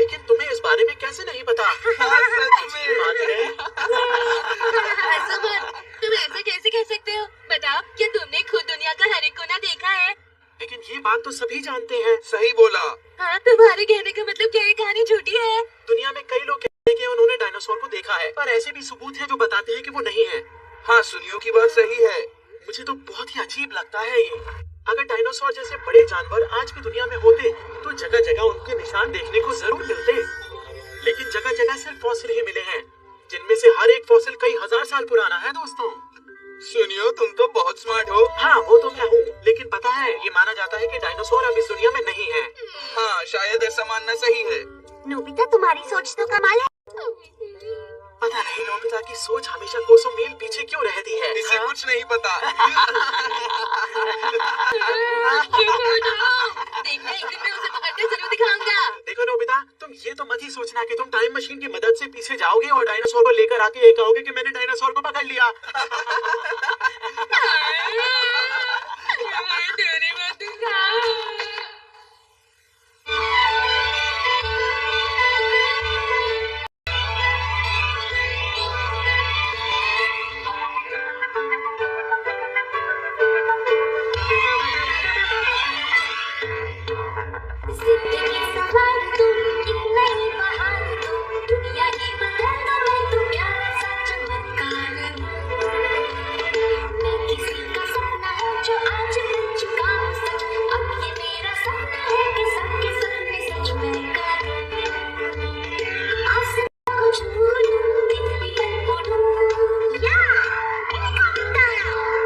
लेकिन तुम्हें इस बारे में कैसे नहीं पता? हाँ, सच में। बात है। ऐसा मत, तुम ऐसा कैसे कह सकते हो? बताओ, क्या तुमने खुद दुनिया का हर एक कोना देखा है? लेकिन ये बात तो सभी जानते हैं। सही बोला। हाँ, तुम्हारे कहने का मतलब क्या ये कहानी झूठी है? दुनिया में कई लोग कहते हैं कि उन्होंने डायनासोर को देखा है, पर ऐसे भी सबूत हैं जो बताते हैं कि वो नहीं है। हाँ, सुनियो की बात सही है। मुझे तो बहुत ही अजीब लगता है ये। अगर डायनासोर जैसे बड़े जानवर आज की दुनिया में होते तो जगह जगह उनके निशान देखने को जरूर मिलते, लेकिन जगह जगह सिर्फ फॉसिल ही मिले हैं, जिनमें से हर एक फॉसिल कई हजार साल पुराना है। दोस्तों, सुनियो, तुम तो बहुत स्मार्ट हो। हाँ वो तो मैं हूँ, लेकिन पता है ये माना जाता है कि डायनासोर अब इस दुनिया में नहीं है। हाँ, शायद ऐसा मानना सही है। नोबिता, तुम्हारी सोच तो कमाल है। पता नहीं नोबिता की सोच हमेशा कोसों मील पीछे क्यों रहती है। इसे कुछ नहीं पता। देखना, एक दिन मैं उसे पकड़ते जरूर दिखाऊंगा। देखो नोबिता, तुम ये तो मत ही सोचना कि तुम टाइम मशीन की मदद से पीछे जाओगे और डायनासोर को लेकर आके ये कहोगे कि मैंने डायनासोर को पकड़ लिया। डोरेमोन, तुम कहाँ हो? जिंदगी सवार तुम, एक नई बहार तुम, दुनिया ही बदल दो, मैं तो प्यारा सा चमत्कार हूँ। मैं किसी का सपना हूँ जो आज बन चुका हूँ सच। अब ये मेरा सपना है कि सबके सपने सच मैं करूँ। आसमां को छू लूं, तितली बन उड़ूं, या हेलीकॉप्टर। मैं हूँ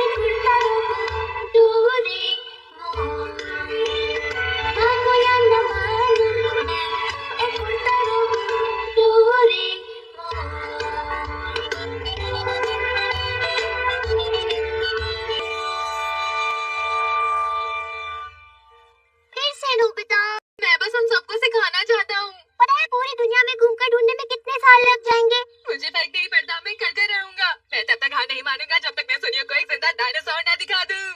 एक उड़ता रोबोट, डोरेमोन। मानो या न मानो, मैं एक उड़ता रोबोट, फिर से नोबिता। मैं बस उन सबको सिखाना चाहता हूँ। पता है पूरी दुनिया में घूमकर ढूंढने में कितने साल लग जाएंगे? मुझे फर्क नहीं पड़ता, मैं करता रहूंगा। मैं तब तक हार नहीं मानूंगा जब तक मैं सुनियो को एक जिंदा डायनासोर न दिखा दूं।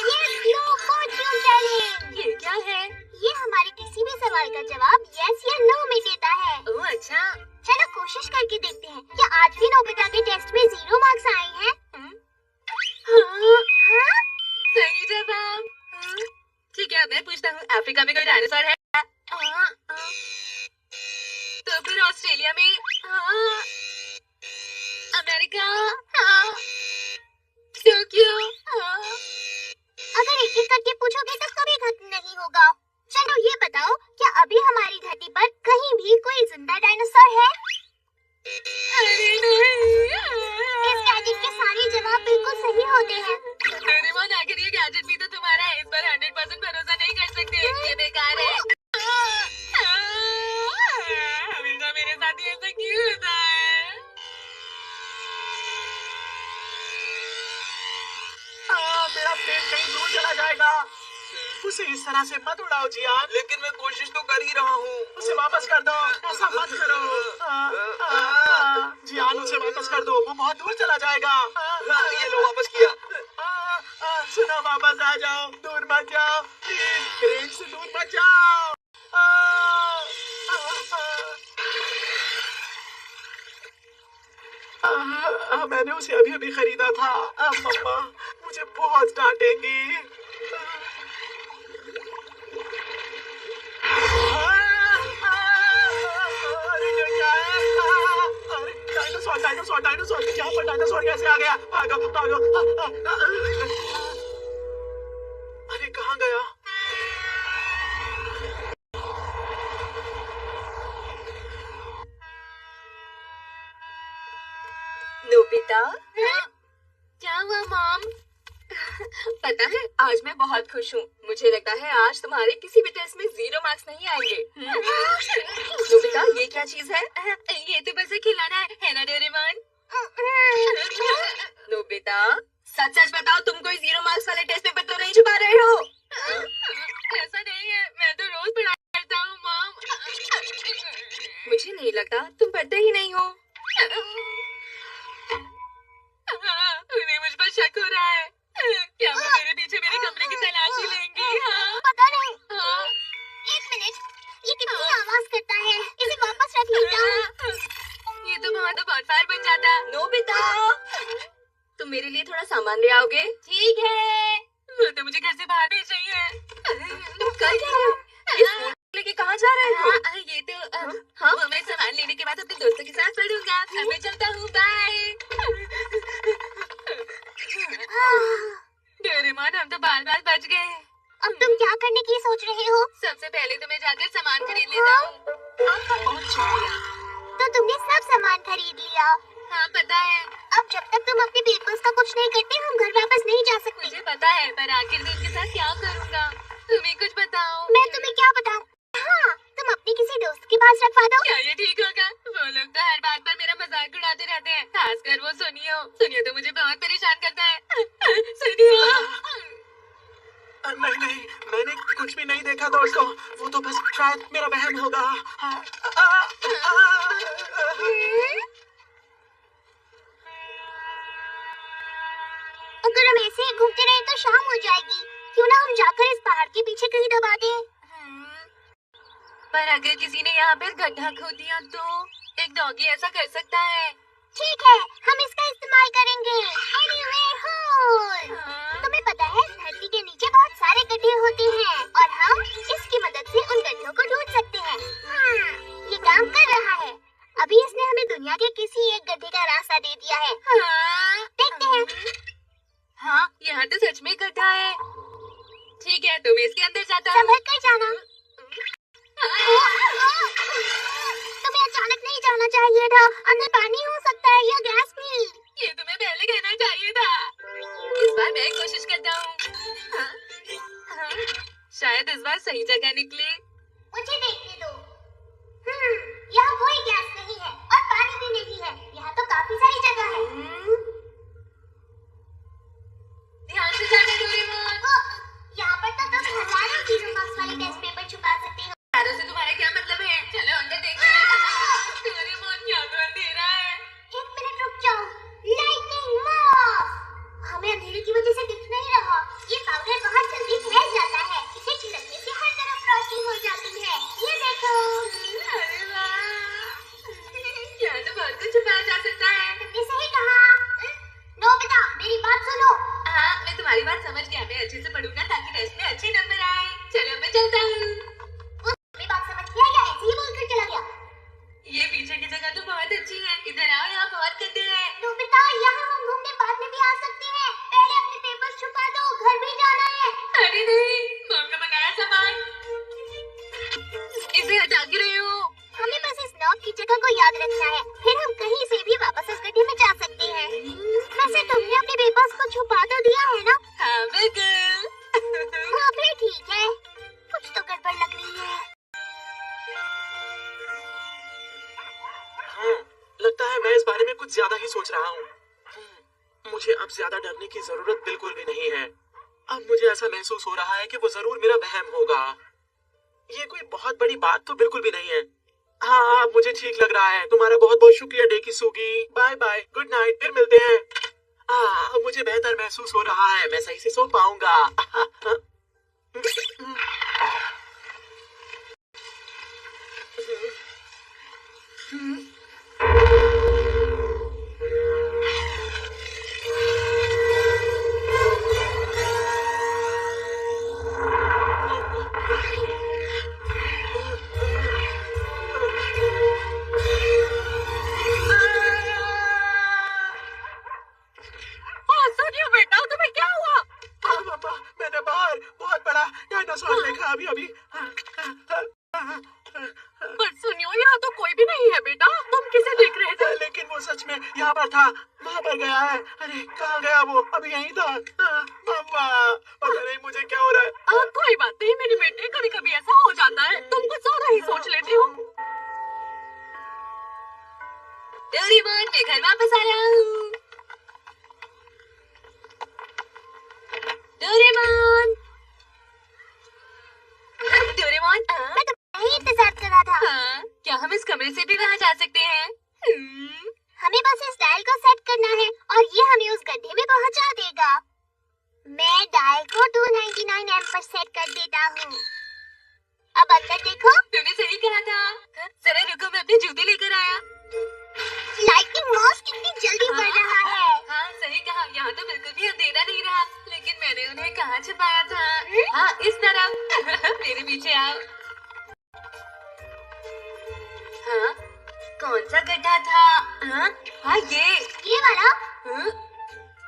ये स्लो फॉर्च्यून चैलेंज। ये क्या है? ये हमारे किसी भी सवाल का जवाब यस या नो में देता है। ओह अच्छा। चलो कोशिश करके देखते हैं, क्या आज भी नोबिता के टेस्ट में 0 मार्क्स आए हैं? हाँ, हाँ? सही जवाब। ठीक है, अब मैं पूछता हूँ, अफ्रीका में कोई डायनासोर है? तो फिर ऑस्ट्रेलिया में? हाँ। अमेरिका? हाँ। टोक्यो? हाँ। अगर एक एक करके पूछोगे तो कभी खत्म नहीं होगा। चलो ये बताओ, क्या अभी हमारी धरती पर कहीं भी कोई जिंदा डायनासोर है? अरे नहीं। इस गैजेट के सारे जवाब बिल्कुल सही होते हैं। डोरेमोन, आखिर ये गैजेट भी तो तुम्हारा है, इस पर 100% भरोसा नहीं कर सकते, ये बेकार है। हमेशा मेरे साथ ही ऐसा क्यों होता है? मेरा प्लेन कहीं दूर चला जाएगा। उसे इस तरह से मत उड़ाओ जियान। लेकिन मैं कोशिश तो कर ही रहा हूँ। उसे वापस कर दो, ऐसा मत करो। जियान, उसे वापस कर दो, वो बहुत दूर चला जाएगा। ये लो, वापस किया। सुनो, वापस आ जाओ, दूर मत जाओ प्लीज, क्रेन से दूर मत जाओ। मैंने उसे अभी अभी खरीदा था। मम्मा मुझे बहुत डांटेंगी। अरे ये क्या है? अरे डायनासोर, डायनासोर, डायनासोर! यहाँ पर डायनासोर कैसे आ गया? भागो, भागो! अरे कहाँ गया? नोबिता? क्या हुआ मॉम? पता है, आज मैं बहुत खुश हूँ। मुझे लगता है आज तुम्हारे किसी भी टेस्ट में 0 मार्क्स नहीं आएंगे। नोबिता, ये क्या चीज है? ये तो बस एक खिलौना है ना डोरेमोन? नोबिता, सच सच बताओ, तुम कोई 0 मार्क्स वाले टेस्ट पेपर तो नहीं छुपा रहे हो? ऐसा नहीं है, मैं तो रोज पढ़ाई करता हूँ मॉम। मुझे नहीं लगता तुम पढ़ते ही नहीं हो। उन्हें मुझ पर शक हो रहा है। क्या वो मेरे पीछे मेरे कमरे की तलाशी लेंगी? हाँ? पता तुम मेरे लिए थोड़ा सामान ले आओगे? ठीक है। वो तो मुझे घर से बाहर भेज रही है। तुम कर क्या रहे हो? इस फोन लेके कहाँ जा रहे हो? ये तो हाँ, वो मैं सामान लेने के बाद अपने दोस्तों के साथ पढ़ूंगा। अब मैं चलता हूँ, बाय। डोरेमोन, हम तो बाल बच गए। अब तुम क्या करने की सोच रहे हो? सबसे पहले तो मैं जाकर सामान खरीद लेता हूँ। आपका बहुत शुक्रिया। तो तुमने सब सामान खरीद लिया? हाँ, पता है। अब जब तक तुम अपने पेपर्स का कुछ नहीं करते हम घर वापस नहीं जा सकते। मुझे पता है, पर आखिर मैं उनके साथ क्या करूँगा? तुम्हें कुछ बताओ। मैं तुम्हें क्या बताऊं? हाँ, तुम अपने किसी दोस्त के पास रखवा दो। क्या ये ठीक होगा? वो लोग तो हर बात पर मेरा मजाक उड़ाते रहते हैं, खासकर वो सुनियो। सुनियो तो मुझे बहुत परेशान करता है। सुनियो। नहीं, मैंने कुछ भी नहीं देखा दोस्तों। वो तो बस शायद मेरा वहम होगा। अगर हम ऐसे ही घूमते रहे तो शाम हो जाएगी। क्यों ना हम जाकर इस पहाड़ के पीछे कहीं दबा दें? पर अगर किसी ने यहाँ पर गड्ढा खोद दिया तो एक डॉगी ऐसा कर सकता है। ठीक है, हम इसका इस्तेमाल करेंगे। Anywhere hole। तुम्हें पता है धरती के नीचे बहुत सारे गड्ढे होते हैं और हम इसकी मदद से उन गड्ढों को ढूंढ सकते हैं। ये काम कर रहा है। अभी इसने हमें दुनिया के किसी एक गड्ढे का रास्ता दे दिया है। देखते हैं। हाँ, यहाँ तो सच में गड्ढा है। ठीक है, तो मैं इसके अंदर जाता हूँ। संभल कर जाना। तुम्हें अचानक नहीं जाना चाहिए था। अंदर पानी हो सकता है या गैस भी। ये तुम्हें पहले कहना चाहिए था। इस बार मैं कोशिश करता हूँ। शायद इस बार सही जगह निकले। मुझे देखने दो। यहाँ कोई गैस नहीं है और पानी भी नहीं है। यहाँ तो काफी सारी जगह है। ध्यान से जाना डोरेमोन। यहाँ पर तो तुम हजारों जीरो मार्क्स वाले टेस्ट पेपर छुपा सकते हो। तारों से तुम्हारा क्या मतलब है? चलो अंदर देखते हैं। डोरेमोन, यहाँ तो अंधेरा है। एक मिनट रुक जाओ। Lightning moth. हमें अंधेरे की वजह से दिख नहीं रहा। ये पाउडर बहुत जल्दी फैल जाता है। इसे छिड़कने से हर तरफ रोशनी हो जाती है। ये देखो। अरे वाह, यहाँ तो बहुत कुछ छुपाया जा सकता है। तुमने सही कहा। नोबिता, मेरी बात सुनो। हाँ, मैं तुम्हारी बात समझ गया। मैं अच्छे से पढ़ूंगा ताकि टेस्ट में अच्छे नंबर आए। चलो मैं चलता हूँ। मेरी बात समझ गया या ऐसे ही बोलकर चला गया? ये पीछे की जगह तो बहुत अच्छी है। इधर आओ, यहाँ बहुत गड्ढे हैं। नोबिता, यहाँ हम घूमने बाद में भी आ सकते हैं। पहले अपने पेपर्स छुपा दो, घर भी जाना है। अरे नहीं, मॉम का मंगाया सामान। इसे हटा के रहे हो। हमें बस इस नॉब की जगह को याद रखना है। फिर हम कहीं से भी वापस उस गड्ढे में जा सकते हैं। वैसे तुमने अपने पेपर्स को छुपा तो दिया है ना? हाँ, बिल्कुल। हाँ, फिर ठीक है। कुछ तो गड़बड़ लग रही है। हाँ, लगता है मैं इस बारे में कुछ ज्यादा ही सोच रहा हूँ। मुझे अब ज्यादा डरने की जरूरत बिल्कुल भी नहीं है। अब मुझे ऐसा महसूस हो रहा है कि वो जरूर मेरा वहम होगा। ये कोई बहुत बड़ी बात तो बिल्कुल भी नहीं है। हाँ, अब मुझे ठीक लग रहा है। तुम्हारा बहुत बहुत शुक्रिया Dekisugi. Bye bye, good night, फिर मिलते हैं। अब मुझे बेहतर महसूस हो रहा है। मैं सही से सो पाऊंगा। सुनियो बेटा, तुम्हें क्या हुआ? पापा, मैंने बाहर बहुत बड़ा डायनासोर देखा अभी अभी। पर सुनियो, यहाँ तो कोई भी नहीं है बेटा। तुम किसे देख रहे थे? लेकिन वो सच में यहाँ पर था। वहाँ पर गया है। अरे कहाँ गया वो? अभी यहीं था। मम्मा, पता नहीं मुझे क्या हो रहा है। कोई बात नहीं मेरे बेटे, कभी कभी ऐसा हो जाता है। तुम कुछ ज्यादा ही सोच लेते हो। डोरेमोन, मैं घर वापस आया हूँ। डोरेमोन, डोरेमोन, मैं तुम्हारा ही इंतजार कर रहा था। हाँ, क्या हम इस कमरे से भी वहाँ जा सकते हैं? हमें बस इस डायल को सेट करना है और ये हमें उस गड्ढे में पहुंचा देगा। मैं डायल को 299 एम पर सेट कर देता हूँ। अब अंदर देखो। तूने सही कहा था। जरा रुको, मैं अपने जूते लेकर आया। लाइटिंग मॉस कितनी जल्दी बढ़ रहा है। हाँ, सही कहा। यहाँ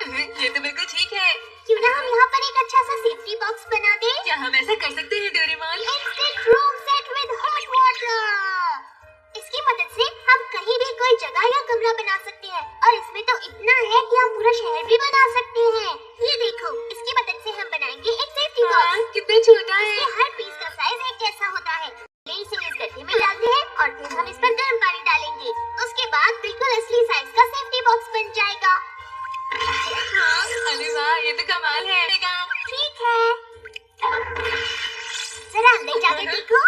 ये तो बिल्कुल ठीक है। क्यों ना हम यहाँ पर एक अच्छा सा सेफ्टी बॉक्स बना दे। क्या हम ऐसा कर सकते हैं Doraemon? Instant room set with hot water. इसकी मदद से हम कहीं भी कोई जगह या कमरा बना सकते हैं और इसमें तो इतना है कि हम पूरा शहर भी बना सकते हैं। ये देखो, इसकी मदद से हम बनाएंगे एक सेफ्टी बॉक्स। कितना छोटा है। इसके हर पीस का साइज एक जैसा होता है। इसे इस गड्ढे में डालते हैं और फिर हम इस पर गर्म पानी डालेंगे। उसके बाद बिल्कुल असली साइज का सेफ्टी बॉक्स बन जाएगा। अरे वाह, ये तो कमाल है। ठीक है, जरा अंदर जाके देखो।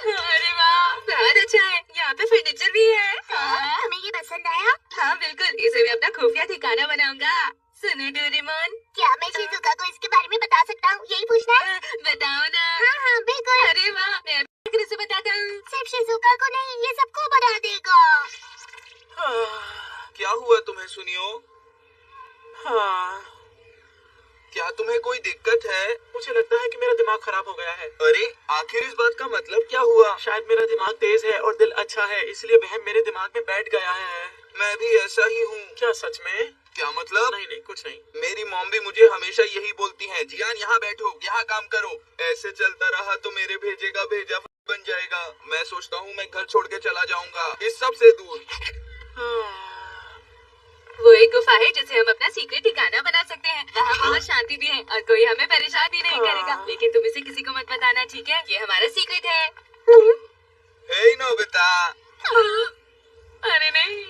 अरे वाह, बहुत अच्छा है। यहाँ पे फर्नीचर भी है। तुम्हें ये पसंद आया? हाँ बिल्कुल, इसे मैं अपना खुफिया ठिकाना बनाऊंगा। सुनो डोरेमोन, क्या मैं शिजुका को इसके बारे में बता सकता हूँ? यही पूछना है? बताओ ना। हाँ बिल्कुल। अरे वाह, मैं फिर से बताता हूँ। सिर्फ शिजुका को नहीं, ये सबको बता देगा। क्या हुआ तुम्हें सुनियो? हाँ, क्या तुम्हें कोई दिक्कत है? मुझे लगता है कि मेरा दिमाग खराब हो गया है। अरे आखिर इस बात का मतलब क्या हुआ? शायद मेरा दिमाग तेज है और दिल अच्छा है, इसलिए वहम मेरे दिमाग में बैठ गया है। मैं भी ऐसा ही हूँ। क्या सच में? क्या मतलब? नहीं नहीं, कुछ नहीं। मेरी मॉम भी मुझे हमेशा यही बोलती है, जियान यहाँ बैठो, यहाँ काम करो। ऐसे चलता रहा तो मेरे भेजे का भेजा बन जाएगा। मैं सोचता हूँ मैं घर छोड़ के चला जाऊंगा, इस सब से दूर। वो एक गुफा है जिसे हम अपना सीक्रेट ठिकाना बना सकते हैं। वहाँ बहुत शांति भी है और कोई हमें परेशान भी नहीं करेगा। लेकिन तुम इसे किसी को मत बताना, ठीक है? ये हमारा सीक्रेट है। हे नोबिता। अरे नहीं,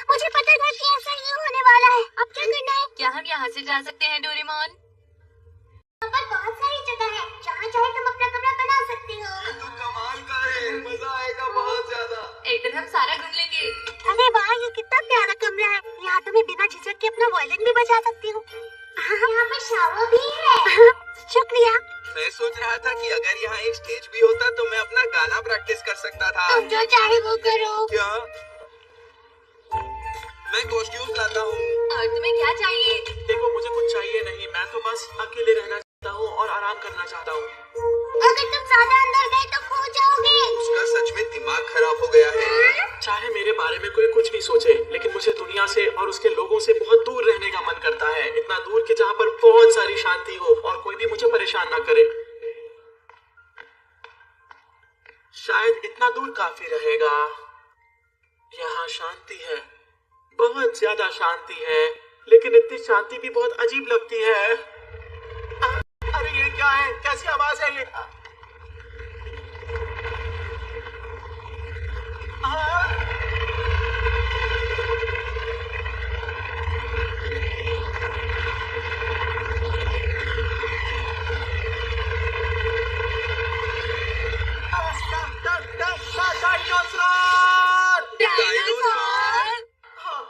मुझे पता था कि ऐसा ही होने वाला है। अब क्या करना है? क्या हम यहाँ से जा सकते हैं डोरेमोन? यहाँ पर बहुत सारी जगह है, जहाँ चाहे तुम अपना कमरा बना सकते हो। तो कमाल का है, मजा आएगा बहुत ज्यादा। एक दिन हम सारा घूम लेंगे। अरे वाह, ये कितना प्यारा कमरा है। यहाँ तो मैं बिना झिझक के अपना वायलिन भी बजा सकती हूँ। यहाँ पर शावर भी है। शुक्रिया। मैं सोच रहा था कि अगर यहाँ एक स्टेज भी होता तो मैं अपना गाना प्रैक्टिस कर सकता था। तुम जो चाहे वो करो। क्या? मैं कॉस्ट्यूम लाता हूँ। और तुम्हें क्या चाहिए? देखो, मुझे कुछ चाहिए नहीं, मैं तो बस अकेले रहना चाहता हूँ और आराम करना चाहता हूँ। अगर तुम ज्यादा अंदर गए तो खो जाओगे। उसका सच में दिमाग खराब हो गया है। चाहे मेरे बारे में कोई कुछ भी सोचे, लेकिन मुझे दुनिया से और उसके लोगों से बहुत दूर रहने का मन करता है। इतना दूर कि जहाँ पर बहुत सारी शांति हो और कोई भी मुझे परेशान ना करे। शायद इतना दूर काफी रहेगा। यहाँ शांति है, बहुत ज्यादा शांति है, लेकिन इतनी शांति भी बहुत अजीब लगती है। अरे ये क्या है? कैसी आवाज है ये?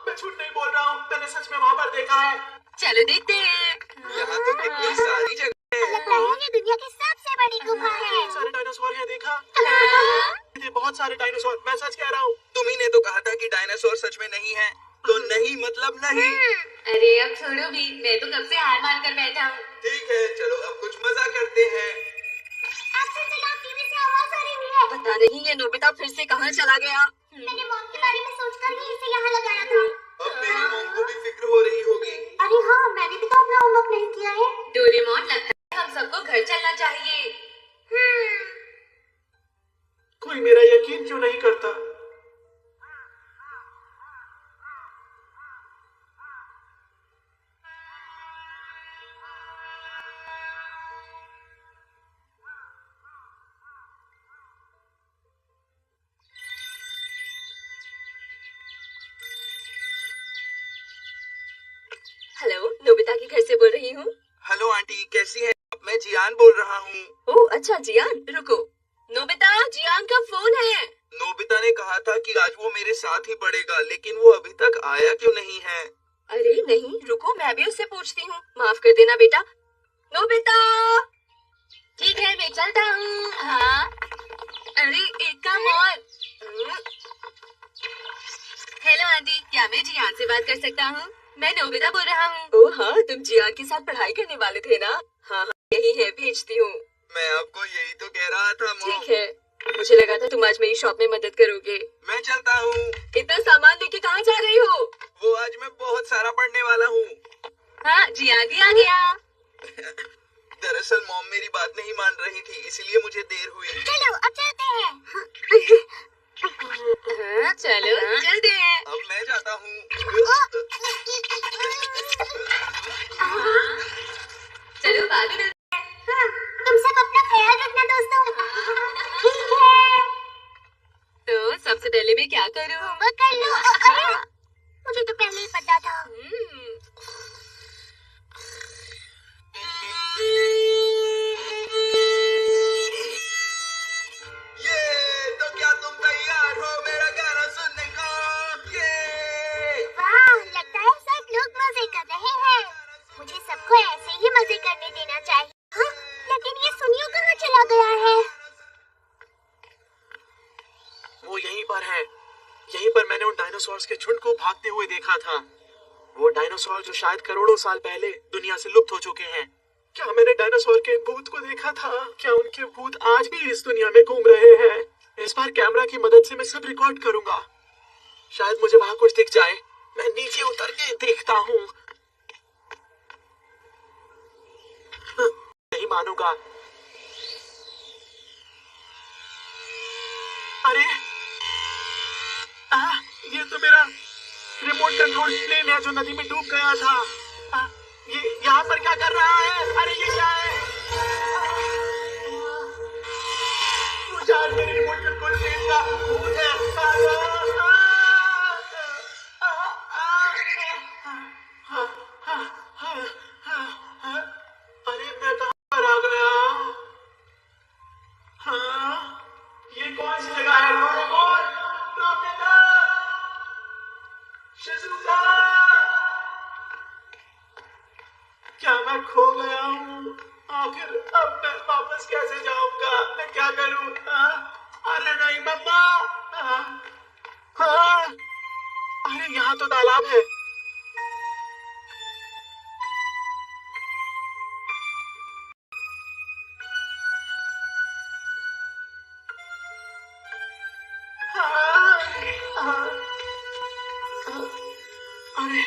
मैं झूठ नहीं बोल रहा हूँ, मैंने सच में वहाँ पर देखा है। चलो देखते हैं। यहाँ तो कितनी सारी जगह है। लगता है ये दुनिया की सबसे बड़ी गुफा है। सारे डायनासोर हैं, देखा? ये बहुत सारे डायनासोर, मैं सच कह रहा हूँ। तुम्ही ने तो कहा था कि डायनासोर सच में नहीं है, तो नहीं मतलब नहीं। अरे अब छोड़ो भी, मैं तो कब से हार मान कर बैठा हूँ। ठीक है, चलो अब कुछ मजा करते हैं। अच्छा चलो, टीवी से आवाज आ रही है। पता नहीं ये नोबिता फिर से कहाँ चला गया। मैंने मॉम के बारे में सोचकर ही इसे यहाँ लगाया था। अब मेरी मॉम को भी फिक्र हो रही होगी। अरे हाँ, मैंने भी तो अपना होमवर्क नहीं किया है। डोरेमोन, लगता है हम सबको घर चलना चाहिए। कोई मेरा यकीन क्यों नहीं करता? हेलो, नोबिता के घर से बोल रही हूँ। हेलो आंटी, कैसी है? मैं जियान बोल रहा हूँ। ओह अच्छा जियान, रुको। नोबिता, जियान का फोन है। नोबिता ने कहा था कि आज वो मेरे साथ ही पढ़ेगा, लेकिन वो अभी तक आया क्यों नहीं है? अरे नहीं, रुको, मैं भी उससे पूछती हूँ। माफ कर देना बेटा। नोबिता, ठीक है मैं चलता हूँ। हाँ, अरे एक काम और। हेलो आंटी, क्या मैं जियान से बात कर सकता हूँ? मैं नोबिता बोल रहा हूँ। ओह हाँ, तुम जियान के साथ पढ़ाई करने वाले थे ना? हाँ हाँ, यही है, भेजती हूँ। मैं आपको यही तो कह रहा था मॉम। ठीक है, मुझे लगा था तुम आज मेरी शॉप में मदद करोगे। मैं चलता हूँ। इतना मैंने उन डायनासोर्स के झुंड को भागते हुए देखा था। वो डायनासोर जो शायद करोड़ों साल पहले दुनिया से लुप्त हो चुके हैं। क्या मैंने डायनासोर के भूत को देखा था? क्या उनके भूत आज भी इस दुनिया में घूम रहे हैं? इस बार कैमरा की मदद से मैं सब रिकॉर्ड करूंगा। शायद मुझे वहां कुछ दिख जाए। मैं नीचे उतर के देखता हूँ। नहीं मानूंगा। अरे ये तो मेरा रिमोट कंट्रोल प्लेन है जो नदी में डूब गया था। ये यहाँ पर क्या कर रहा है? अरे ये क्या है? वो शायद मेरे रिमोट कंट्रोल प्लेन का भूत है। अरे मैं कहाँ पर आ गया? हाँ, ये कौन सी जगह है? डोरेमोन, नोबिता, शिजुका, क्या मैं खो गया हूँ? आखिर अब मैं वापस कैसे जाऊंगा? मैं क्या करूँ? अरे नहीं मम्मा। हाँ, अरे यहाँ तो तालाब है। अरे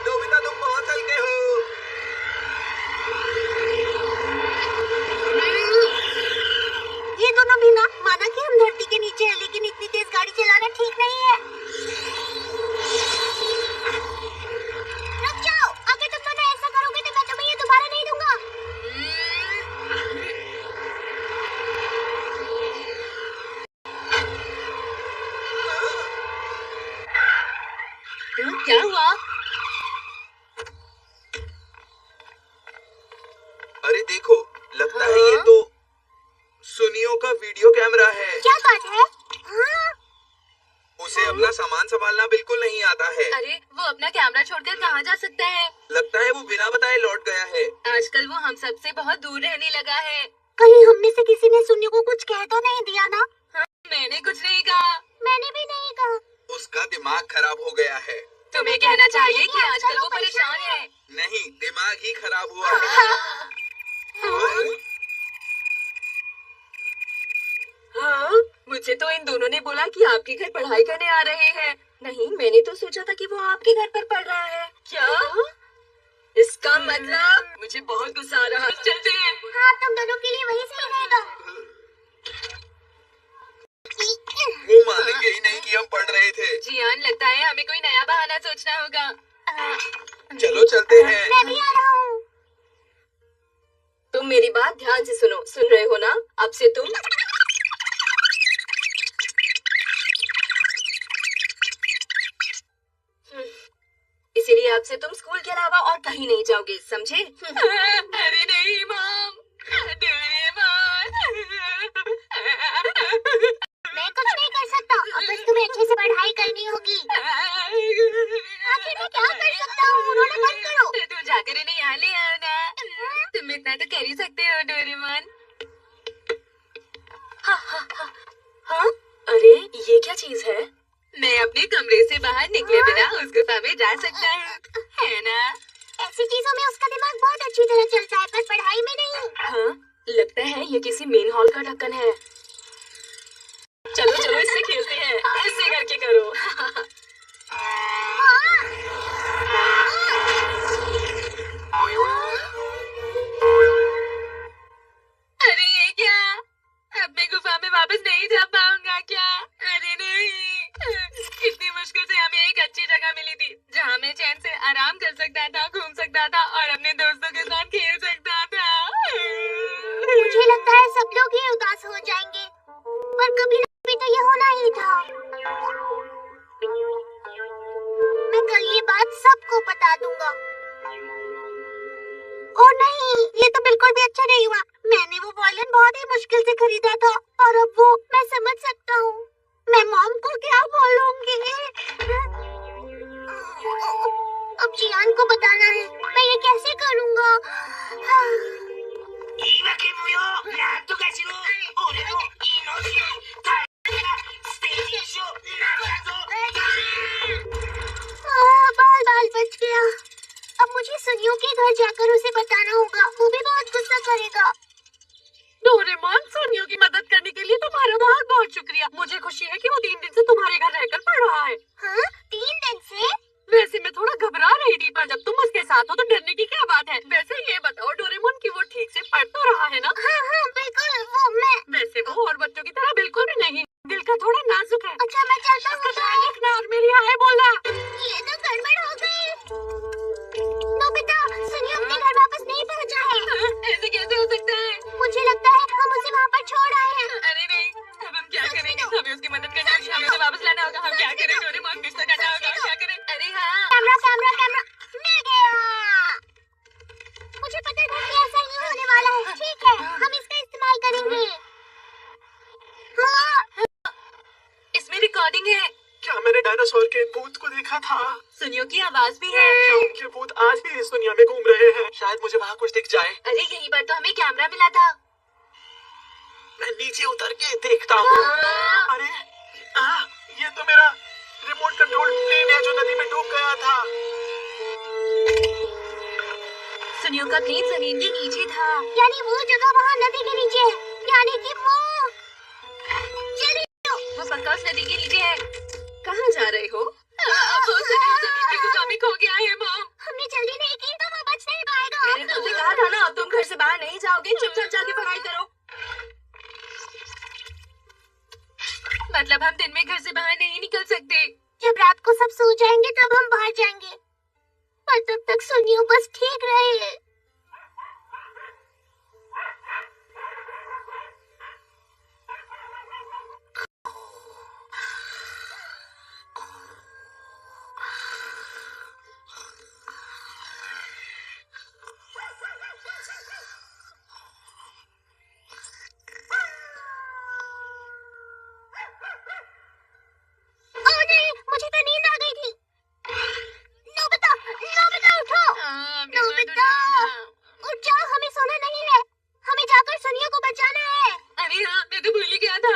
नोबिता तुम बहुत हल्के हो। ये दोनों भी ना माना कि हम धरती के नीचे हैं, लेकिन इतनी तेज गाड़ी चलाना ठीक नहीं है। रुक जाओ, अगर तुम दोनों ऐसा करोगे तो मैं तुम्हें ये दोबारा नहीं दूंगा। क्या हुआ? अरे देखो, लगता है ये तो सुनियो का वीडियो कैमरा है। क्या बात है? हाँ? उसे अपना सामान संभालना बिल्कुल नहीं आता है। अरे वो अपना कैमरा छोड़कर कहाँ जा सकता है? लगता है वो बिना बताए लौट गया है। आजकल वो हम सबसे बहुत दूर रहने लगा है। कहीं हम में से किसी ने सुनियो को कुछ कह तो नहीं दिया ना? मैंने कुछ नहीं कहा। मैंने भी नहीं कहा। उसका दिमाग खराब हो गया है। तुम्हें कहना चाहिए कि आजकल वो परेशान है। नहीं, दिमाग ही खराब हुआ है। हाँ, मुझे तो इन दोनों ने बोला कि आपके घर पढ़ाई करने आ रहे हैं। नहीं, मैंने तो सोचा था कि वो आपके घर पर पढ़ रहा है। क्या? इसका मतलब मुझे बहुत गुस्सा आ रहा है। चलते हैं। हाँ, तुम दोनों के लिए वही सही रहेगा। वो मानेंगे ही नहीं कि हम पढ़ रहे थे। जियान, लगता है हमें कोई नया बहाना सोचना होगा। चलो चलते हैं। मैं भी आ रहा हूँ। तुम मेरी बात ध्यान से सुनो। सुन रहे हो ना? अब से तुम इसीलिए अब से तुम स्कूल के अलावा और कहीं नहीं जाओगे, समझे? अरे नहीं मॉम, मैं कुछ नहीं कर सकता। अब बस तुम्हें अच्छे से पढ़ाई करनी होगी। आखिर मैं क्या कर सकता हूँ? उन्होंने बंद करो। तो तुम जाकर इन्हें यहाँ ले आओ ना। तुम इतना तो कर ही सकते हो डोरेमोन। हाँ? अरे ये क्या चीज है? मैं अपने कमरे से बाहर निकले बिना उस गुफा में जा सकता हूँ, है ना? ऐसी चीजों में उसका दिमाग बहुत अच्छी तरह चलता है, पर पढ़ाई में नहीं। हाँ, लगता है ये किसी मेन हॉल का ढक्कन है। चलो चलो इससे खेलते हैं। ऐसे करके करो। अरे ये क्या? अब मैं गुफा में वापस नहीं जा पाऊंगा क्या? अरे नहीं। इतनी मुश्किल से हमें एक अच्छी जगह मिली थी जहाँ मैं चैन से आराम कर सकता था, घूम सकता था और अपने दोस्तों के साथ खेल सकता था। मुझे लगता है सब लोग ही उदास हो जाएंगे, पर कभी ना कभी तो ये होना ही था। बिल्कुल भी अच्छा नहीं हुआ। मैंने वो वायलिन बहुत ही मुश्किल से खरीदा था और अब वो मैं समझ सकता हूँ। मैं मॉम को क्या बोलूंगी? अब जियान को बताना है। मैं ये कैसे करूँगा? बाल बाल बच गया। अब मुझे सुनियो के घर जाकर उसे बताना होगा। वो भी बहुत गुस्सा करेगा। डोरेमोन, सोनियो की मदद करने के लिए तुम्हारा बहुत बहुत शुक्रिया। मुझे खुशी है कि वो 3 दिन से तुम्हारे घर रहकर पढ़ रहा है। हाँ, 3 दिन से? वैसे मैं थोड़ा घबरा रही थी, पर जब तुम उसके साथ हो तो डरने की क्या बात है। वैसे ये बताओ डोरेमोन कि वो ठीक से पढ़ तो रहा है ना? हाँ हाँ बिल्कुल, वो मैं। वैसे वो और बच्चों की तरह बिल्कुल भी नहीं, दिल का थोड़ा नाजुक है। अच्छा मैं चलता हूँ। ख्याल रखना और मेरी हाय बोलना। ये तो गड़बड़ हो गई। नोबिता, सुनियो अपने घर वापस नहीं पहुँचा है। ऐसे कैसे हो सकता है? मुझे लगता है हम उसे वहाँ पर छोड़ आए हैं। अरे नहीं, अब हम क्या करेंगे? हमें उसकी मदद करनी होगी, हमें उसे वापस लाना होगा। हम क्या करें? डोरेमोन, कुछ तो करना होगा। क्या करें? अरे हाँ, कैमरा कैमरा कैमरा, मिल गया। मुझे पता था कि ऐसा ही होने वाला है। ठीक है, हम इसका इस्तेमाल करेंगे। हाँ, इसमें रिकॉर्डिंग है। क्या मैंने डायनासोर के भूत को देखा था? सुनियो की आवाज भी है। क्या उनके भूत आज भी इस दुनिया में घूम रहे हैं? शायद मुझे वहाँ कुछ दिख जाए। अरे यहीं पर तो हमें कैमरा मिला था। मैं नीचे उतर के देखता हूँ। अरे ये तो मेरा रिमोट कंट्रोल प्लेन है जो नदी में डूब गया था। सुनियो का प्लेन जमीन के नीचे था। यानी वो जगह वहाँ नदी के नीचे है। यानी कि वो चलिए। वो पक्का उस नदी के नीचे है। कहाँ जा रहे हो? वो सुनियो जमीन की गुफा में खो गया है मॉम। हमने जल्दी नहीं की तो वो बच नहीं पाएगा। मैंने तुमसे कहा था ना, अब तुम घर से बाहर नहीं जाओगे। चुपचाप जाके पढ़ाई करो। मतलब हम दिन में घर से बाहर नहीं निकल सकते। जब रात को सब सो जाएंगे तब हम बाहर जाएंगे, पर तब तक सुनियो बस ठीक रहे। मुझे तो नींद आ गई थी। नोबिता, नोबिता उठो। नोबिता, उठ जाओ, हमें सोना नहीं है। हमें जाकर सुनियो को बचाना है। अरे हाँ, मैं तो भूल ही गया था।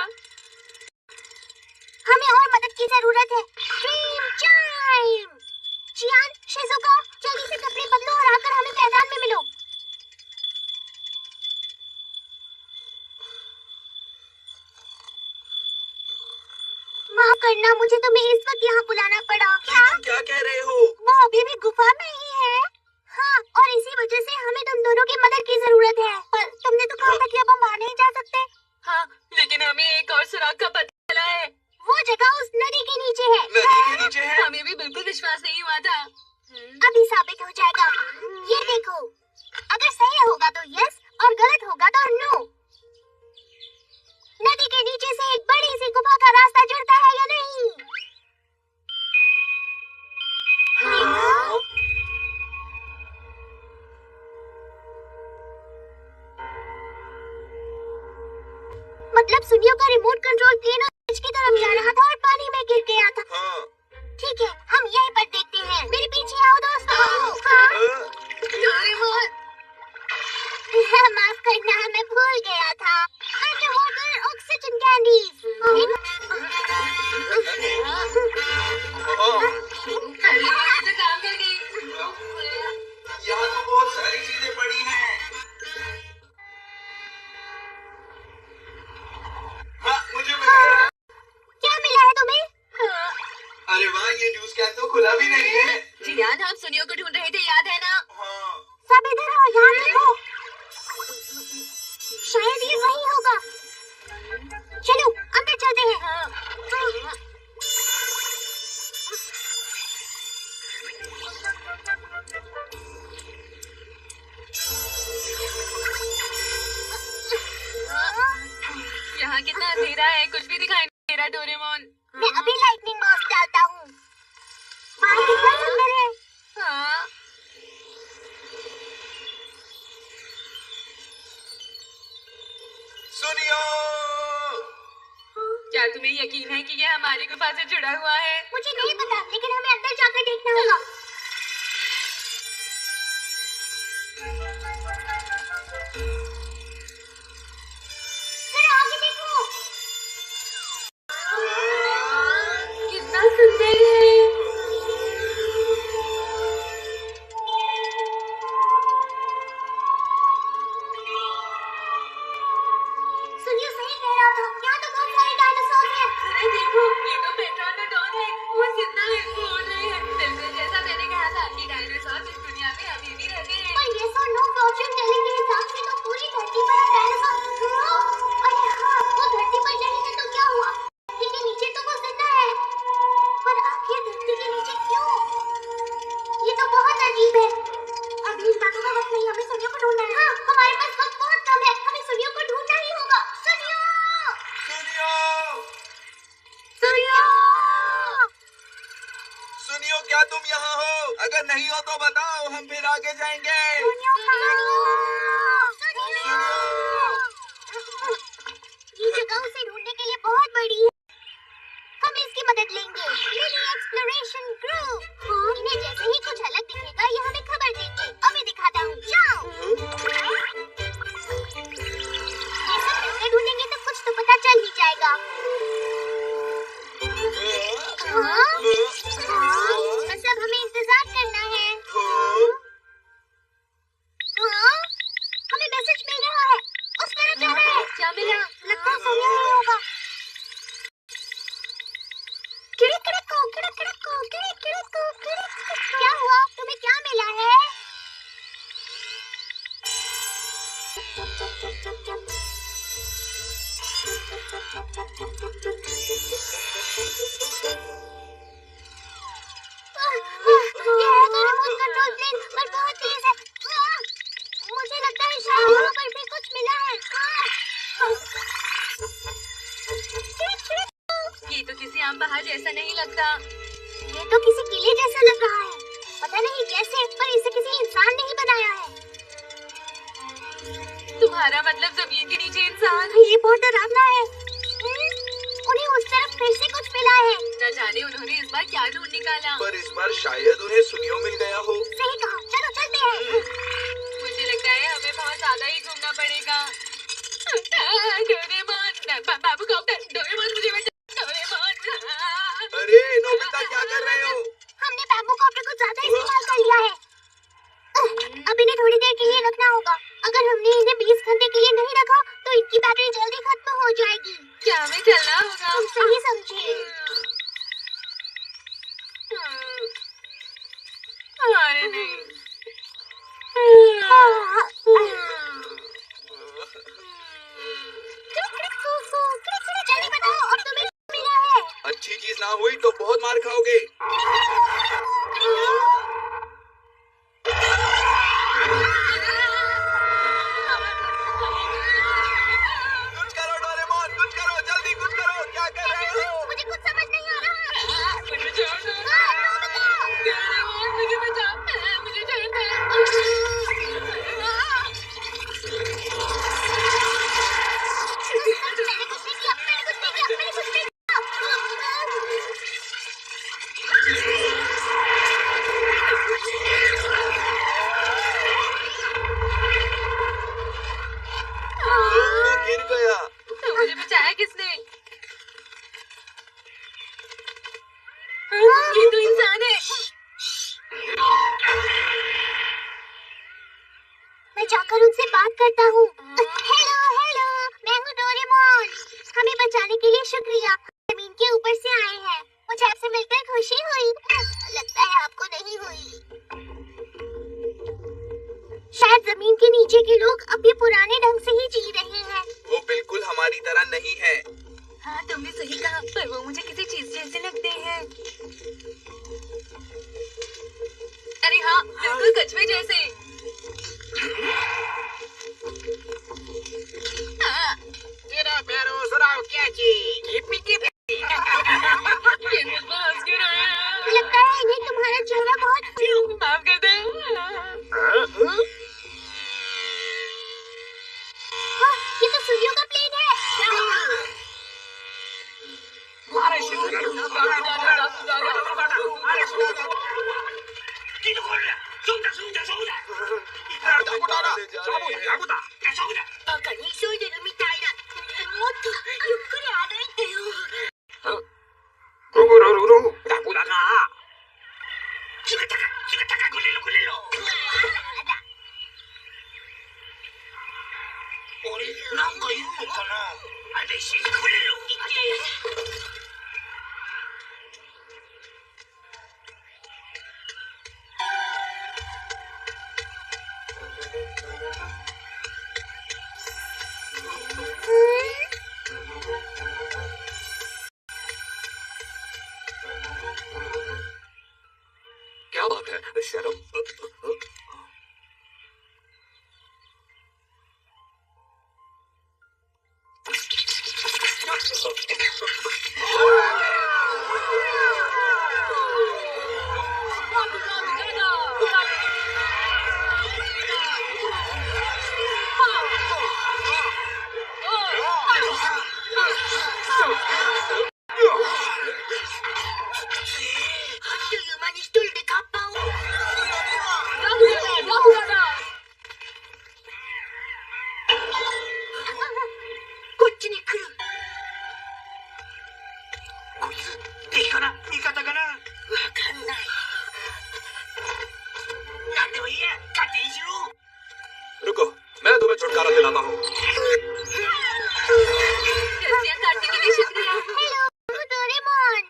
हमें और मदद की जरूरत है। Dream time. जियान, शिज़ुका, जल्दी से कपड़े बदलो और आकर हमें मैदान में मिलो। माफ करना, मुझे तुम्हें इस वक्त यहाँ बुलाना पड़ा। क्या? तुम क्या कह रहे हो? वो अभी भी गुफा में ही है। हाँ, और इसी वजह से हमें तुम दोनों की मदद की जरूरत है। पर तुमने तो कहा था कि अब हम बाहर नहीं जा सकते। हाँ, लेकिन हमें एक और सुराग का पता चला है। वो जगह उस नदी के नीचे है। नदी के नीचे है? हमें भी बिल्कुल विश्वास नहीं हुआ था। अभी साबित हो जाएगा। ये देखो, अगर सही होगा तो यस और गलत होगा तो नो। नदी के नीचे से एक बड़ी सी गुफा का रास्ता जुड़ता है या नहीं? हाँ? मतलब सुनियो का रिमोट कंट्रोल प्लेन और की तरफ जा रहा था और पानी में गिर गया था। हाँ। ठीक है, हम यहीं पर देखते हैं। मेरे पीछे आओ दोस्तों। हाँ? माफ करना, मैं भूल गया था। Under water oxygen candies. तो काम कर गई। यहाँ तो बहुत सारी चीजें पड़ी हैं। हाँ, मुझे मिल गया। क्या मिला है तुम्हें? अरे वाह, ये जूस कैन तो खुला भी नहीं है। जियान, हम सुनियो को ढूंढ रहे थे, याद है ना? हाँ। सब इधर आओ, यहाँ देखो। शायद ये वही होगा। चलो अंदर चलते हैं। हाँ। यहाँ कितना अंधेरा है, कुछ भी दिखाई नहीं दे रहा। डोरेमोन, मैं अभी लाइटनिंग मास्क डालता हूँ। बाहर कितना सुंदर है। हाँ। तुम्हें यकीन है कि ये हमारी गुफा से जुड़ा हुआ है? मुझे नहीं पता, लेकिन हमें अंदर जाकर देखना होगा। जरा आगे देखो। कितना सुंदर है। सुनियो सही कह रहा था, यहाँ तो बहुत सारे डायनासोर हैं। अरे देखो, ये तो पेट्रोडोन है। वो जितना उड़ रहे हैं। बिल्कुल जैसा मैंने कहा था कि डायनासोर इस दुनिया में अभी भी रहते हैं। पर ये सो नो फॉर्च्यून टेलिंग के हिसाब से तो पूरी धरती पर डायनासोर। अरे हाँ, वो धरती पर नहीं है तो क्या हुआ? धरती के नीचे तो वो जिंदा है, पर आखिर धरती के नीचे क्यों? ये तो बहुत अजीब है। अभी इन बातों का वक्त नहीं, हमें सुनियो को ढूंढना है। हाँ, हमारे पास वक्त बहुत कम है, हमें सुनियो को ढूंढना ही होगा। सुनियो, सुनियो सुनियो। सुनियो, क्या तुम यहाँ हो? अगर नहीं हो तो बताओ, हम फिर आगे जाएंगे। सुनियो कहाँ हो? सुनियो। ये जगह उसे ढूंढने के लिए बहुत बड़ी है, हम इसकी मदद लेंगे। Lily exploration group. इन्हें जैसे ही कुछ अलग दिखेगा ये हमें खबर देंगे। अभी दिखाता हूँ, जाओ। ये सब मिलकर ढूंढेंगे तो कुछ तो पता चल ही जाएगा। हाँ? मतलब हमें इंतजार करना है। हाँ? हमें मैसेज मिल रहा है, उस तरफ जाना है। क्या मिला? लगता है सोनिया नहीं होगा। क्या हुआ? तुम्हें क्या मिला है? ये है तो रिमोट कंट्रोल प्लेन, पर बहुत तेज है। मुझे लगता है शायद वहाँ पर भी कुछ मिला है। ये तो किसी आम पहाड़ जैसा नहीं लगता। ये तो किसी किले जैसा लग रहा है, पता नहीं कैसे, पर इसे किसी इंसान ने ही बनाया है। तुम्हारा मतलब जमीन के नीचे इंसान? ये बहुत डरावना है। उन्हें उस तरफ फिर से कुछ मिला है। न जाने उन्होंने इस बार क्या ढूंढ निकाला। पर इस बार शायद उन्हें सुनियो मिल गया हो। सही कहा, चलो चलते हैं। मुझे लगता है हमें बहुत ज्यादा ही घूमना पड़ेगा। डोरेमोन, बाबू कॉप्टर, डोरेमोन मुझे बचा, डोरेमोन। अरे नोबिता, क्या कर रहे हो? हमने बैम्बू कॉप्टर को ज्यादा इस्तेमाल कर लिया है। अब इन्हें थोड़ी देर के लिए रखना होगा। अगर हमने इन्हें 20 घंटे के लिए नहीं रखा तो इनकी बैटरी जल्दी खत्म हो जाएगी। क्या हमें चलना होगा? तुम सही समझे। अरे नहीं। जल्दी बताओ, अब तुम्हें क्या मिला है? अच्छी चीज ना हुई तो बहुत मार खाओगे। कुछ करो डोरेमोन, कुछ करो, जल्दी कुछ करो। क्या कर रहे हो? मुझे कुछ समझ नहीं आ रहा। मुझे छोड़ दो। नोबिता! डोरेमोन, मुझे बचाओ, मुझे छोड़ दो। मैंने कुछ नहीं किया, मैंने कुछ नहीं किया, मैंने कुछ नहीं वो गिर गया। तो मुझे बचाया किसने? ये तो इंसान है। मैं जाकर उनसे बात करता हूँ। हेलो हेलो, मैं हूँ डोरेमोन। हमें बचाने के लिए शुक्रिया। जमीन के ऊपर से आए हैं। मुझे आपसे मिलकर खुशी हुई। लगता है आपको नहीं हुई। शायद जमीन के नीचे के लोग अब भी पुराने ढंग से ही जी रहे हैं। वो बिल्कुल हमारी तरह नहीं है। हाँ, तुमने सही कहा, पर वो मुझे किसी चीज जैसे लगते हैं। अरे हाँ, बिल्कुल कछुए जैसे। हाँ, मेरा पैरों सुराव क्या चीज? ये मुझको हंस क्यों रहा है? लगता है इन्हें तुम्हारा चेहरा बहुत माफ कर दे। हाँ, ये तो सूर्यों का प्लेन है। バカに急いでるみたいだ。もっとゆっくり歩いてよ。なんかいるのかな。あれしくれろ。क्या बात है शर्म। रुको, मैं तुम्हें छुटकारा दिलाता हूँ। रस्सियाँ काटने के लिए शुक्रिया। हेलो डोरेमोन,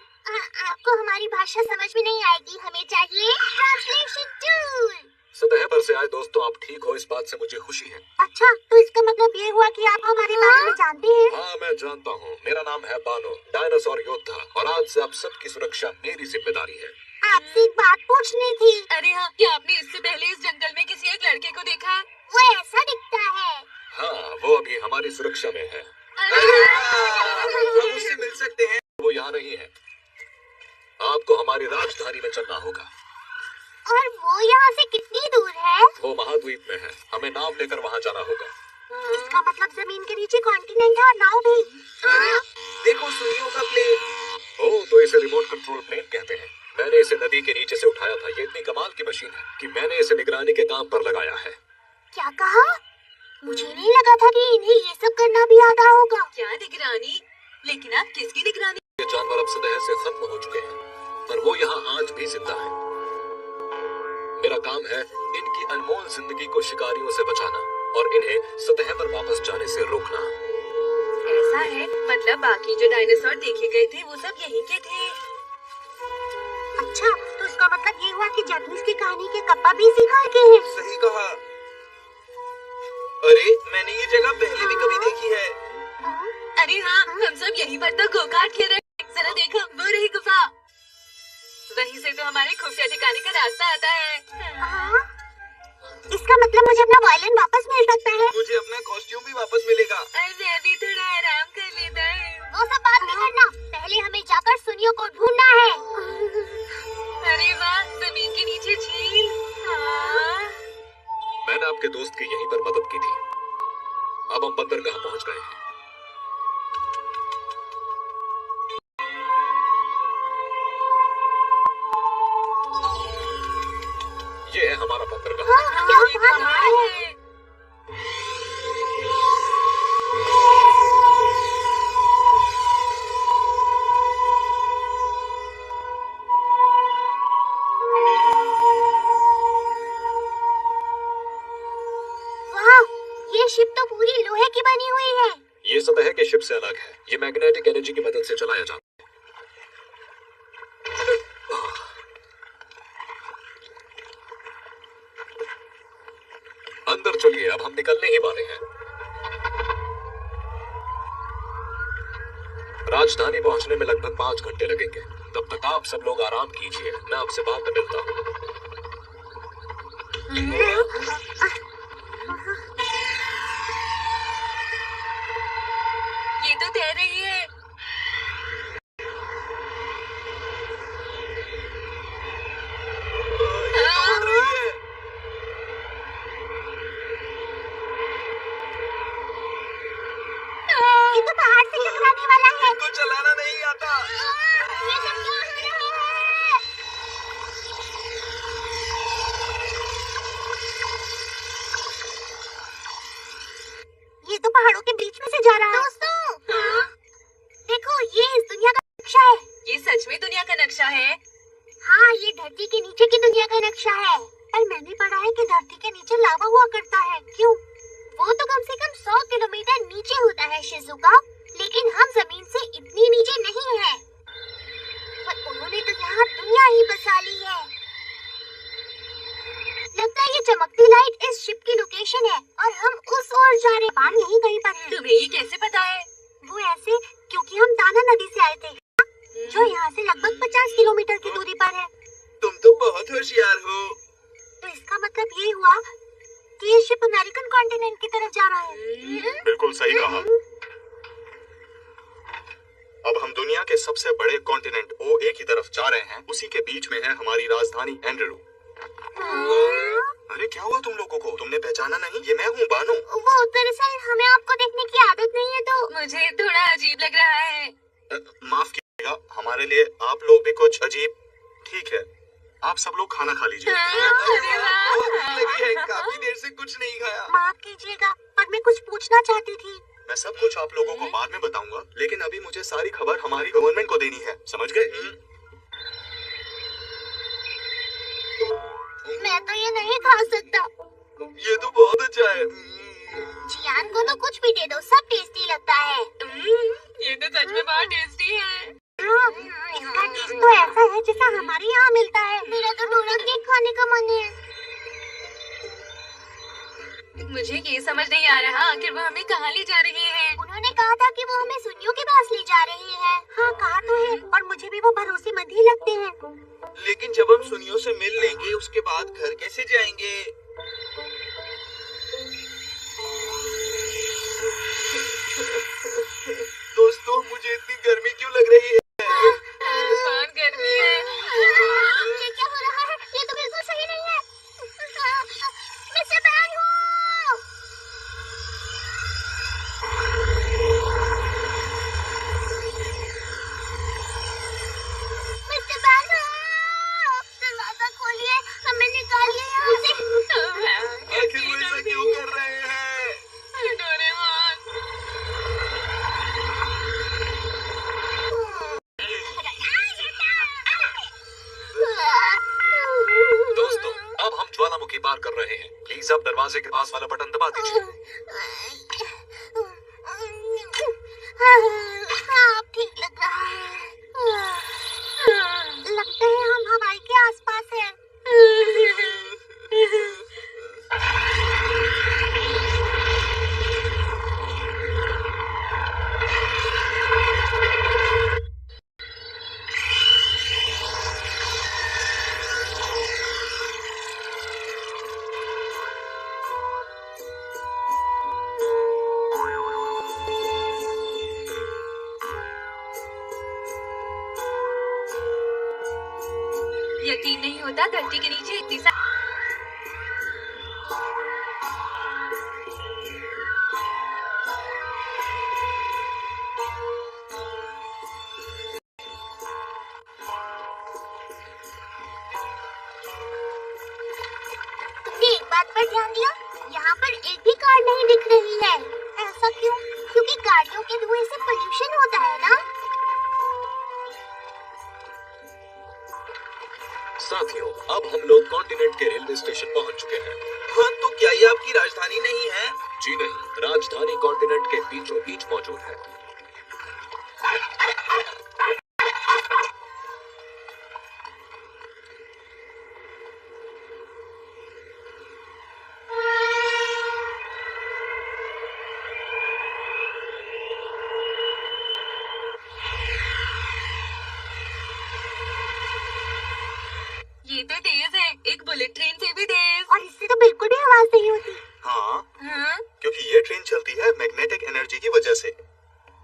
आपको हमारी भाषा समझ में नहीं आएगी, हमें चाहिए ट्रांसलेशन टूल। सतह पर से आए दोस्तों, आप ठीक हो, इस बात से मुझे खुशी है। अच्छा, तो इसका मतलब ये हुआ कि आप हमारे बारे में जानते हैं? हाँ, मैं जानता हूँ। मेरा नाम है बानो, डायनासोर योद्धा, और आज से आप सबकी सुरक्षा मेरी जिम्मेदारी है। आपसे एक बात पूछनी थी। अरे हाँ, क्या आपने इससे पहले इस जंगल में किसी एक लड़के को देखा है? वो ऐसा दिखता है। हाँ, वो अभी हमारी सुरक्षा में है। हम उससे मिल सकते हैं। वो यहाँ नहीं है। आपको हमारी राजधानी में चलना होगा। और वो यहाँ से कितनी दूर है? वो महाद्वीप में है, हमें नाव लेकर वहाँ जाना होगा। इसका मतलब जमीन के नीचे कॉन्टिनेंट है और नाव भी। देखो सुइयों का प्लेन। ओह, तो इसे रिमोट कंट्रोल प्लेन कहते हैं। मैंने इसे नदी के नीचे से उठाया था। ये इतनी कमाल की मशीन है कि मैंने इसे निगरानी के काम पर लगाया है। क्या कहा? मुझे नहीं लगा था कि इन्हें ये सब करना भी आता होगा। क्या निगरानी? लेकिन आप किसकी निगरानी? ये जानवर अब सतह से खत्म हो चुके हैं, पर वो यहाँ आज भी जिंदा है। मेरा काम है इनकी अनमोल जिंदगी को शिकारियों से बचाना और इन्हें सतह पर वापस जाने से रोकना। ऐसा है, मतलब बाकी जो डायनासोर देखे गए थे वो सब यहीं के थे। अच्छा, तो इसका मतलब ये हुआ कि जापानीज की कहानी के कप्पा भी इसी घर के हैं। सही कहा। अरे मैंने ये जगह पहले भी कभी देखी है। अरे हाँ, हम सब यहीं पर तो गो कार्ट खेल रहे हैं। जरा देखो, वो रही गुफा। वहीं से तो हमारे खुफिया ठिकाने का रास्ता आता है। इसका मतलब मुझे अपना वायलिन वापस मिल सकता है। मुझे अपना कॉस्ट्यूम भी वापस मिलेगा। और मैं भी थोड़ा आराम कर लेता हूँ। वो सब बात नहीं करना, पहले हमें जाकर सुनियों को ढूंढना है। अरे वाह, जमीन के नीचे झील। हाँ। मैंने आपके दोस्त की यहीं पर मदद की थी। अब हम बंदरगाह पहुंच गए हैं। ये है हमारा बंदरगाह। ये कमाल है। वाह, ये शिप तो पूरी लोहे की बनी हुई है। ये सतह के शिप से अलग है। ये मैग्नेटिक एनर्जी की मदद से चलाया जाता है। अंदर चलिए, अब हम निकलने ही वाले हैं। राजधानी पहुंचने में लगभग 5 घंटे लगेंगे। तब तक आप सब लोग आराम कीजिए। मैं आपसे बाद में मिलता हूँ। ये तो तैर रही है। ये तो पहाड़ से टकराने वाला है। इनको चलाना नहीं आता। ये सब क्या हो रहा है? के नीचे की दुनिया का नक्शा है। पर मैंने पढ़ा है कि धरती के नीचे लावा हुआ करता है। क्यों? वो तो कम से कम 100 किलोमीटर नीचे होता है शिज़ुका, लेकिन हम जमीन से इतनी नीचे नहीं है। पर उन्होंने तो यहाँ दुनिया ही बसा ली है। लगता है ये चमकती लाइट इस शिप की लोकेशन है और हम उस ओर जा रहे। पार यहीं कहीं पर है। तुम्हें ये कैसे पता है? वो ऐसे क्योंकि हम ताना नदी से आए थे, जो यहाँ से लगभग 50 किलोमीटर की दूरी पर है। तुम तो बहुत होशियार हो। तो इसका मतलब ये हुआ कि ये शिप अमेरिकन कॉन्टिनेंट की तरफ जा रहा है। बिल्कुल सही कहा। अब हम दुनिया के सबसे बड़े कॉन्टिनेंट OA की तरफ जा रहे हैं। उसी के बीच में है हमारी राजधानी एंड्रू। अरे क्या हुआ तुम लोगों को? तुमने पहचाना नहीं? ये मैं हूँ बानो। वो दरअसल हमें आपको देखने की आदत नहीं है, तो मुझे थोड़ा अजीब लग रहा है। माफ कीजिएगा, हमारे लिए आप लोग भी कुछ अजीब। ठीक है, आप सब लोग खाना खा लीजिए। अरे वाह। बहुत भूख लगी है, काफी देर से कुछ नहीं खाया। माफ कीजिएगा, पर मैं कुछ पूछना चाहती थी। मैं सब कुछ आप लोगों को बाद में बताऊंगा, लेकिन अभी मुझे सारी खबर हमारी गवर्नमेंट को देनी है, समझ गए? मैं तो ये नहीं खा सकता। ये तो बहुत अच्छा है। जियान को तो कुछ भी दे दो, सब टेस्टी लगता है। ये तो सच में बहुत टेस्टी है। इसका टेस्ट तो ऐसा है जैसा हमारे यहाँ मिलता है। मेरा तो डोनट केक खाने का मन है। मुझे ये समझ नहीं आ रहा आखिर वो हमें कहाँ ले जा रही है। उन्होंने कहा था कि वो हमें सुनियों के पास ले जा रही है। हाँ कहा तो है, और मुझे भी वो भरोसेमंद ही लगते हैं। लेकिन जब हम सुनियों से मिल लेंगे उसके बाद घर कैसे जाएंगे? दोस्तों, मुझे इतनी गर्मी क्यों लग रही है? बहुत गर्मी है। ये क्या हो रहा है? ये तो बिल्कुल सही नहीं है। मिस्टर बैनू! मिस्टर बैनू! दरवाजा खोलिए, हमें निकालिए यहाँ से। आखिर वो ऐसा क्यों कर रहे हैं? डोरेमोन। दोस्तों, अब हम ज्वालामुखी पार कर रहे हैं। प्लीज अब दरवाजे के पास वाला बटन दबा दीजिए। हाँ, ठीक लग रहा है। लगता है हम हवाई के आसपास हैं। यकीन नहीं होता धरती के नीचे इतनी सा तुमने एक बात पर ध्यान दिया? यहाँ पर एक भी कार नहीं दिख रही है। ऐसा क्यों? क्योंकि गाड़ियों के धुएं से पोल्यूशन होता है ना। साथियों, अब हम लोग कॉन्टिनेंट के रेलवे स्टेशन पहुंच चुके हैं। हाँ, तो क्या ये आपकी राजधानी नहीं है? जी नहीं, राजधानी कॉन्टिनेंट के बीचों बीच मौजूद है। ये तो तेज है, एक बुलेट ट्रेन से भी तेज। और इससे तो बिल्कुल भी आवाज नहीं होती। हाँ, हाँ? क्योंकि ये ट्रेन चलती है मैग्नेटिक एनर्जी की वजह से।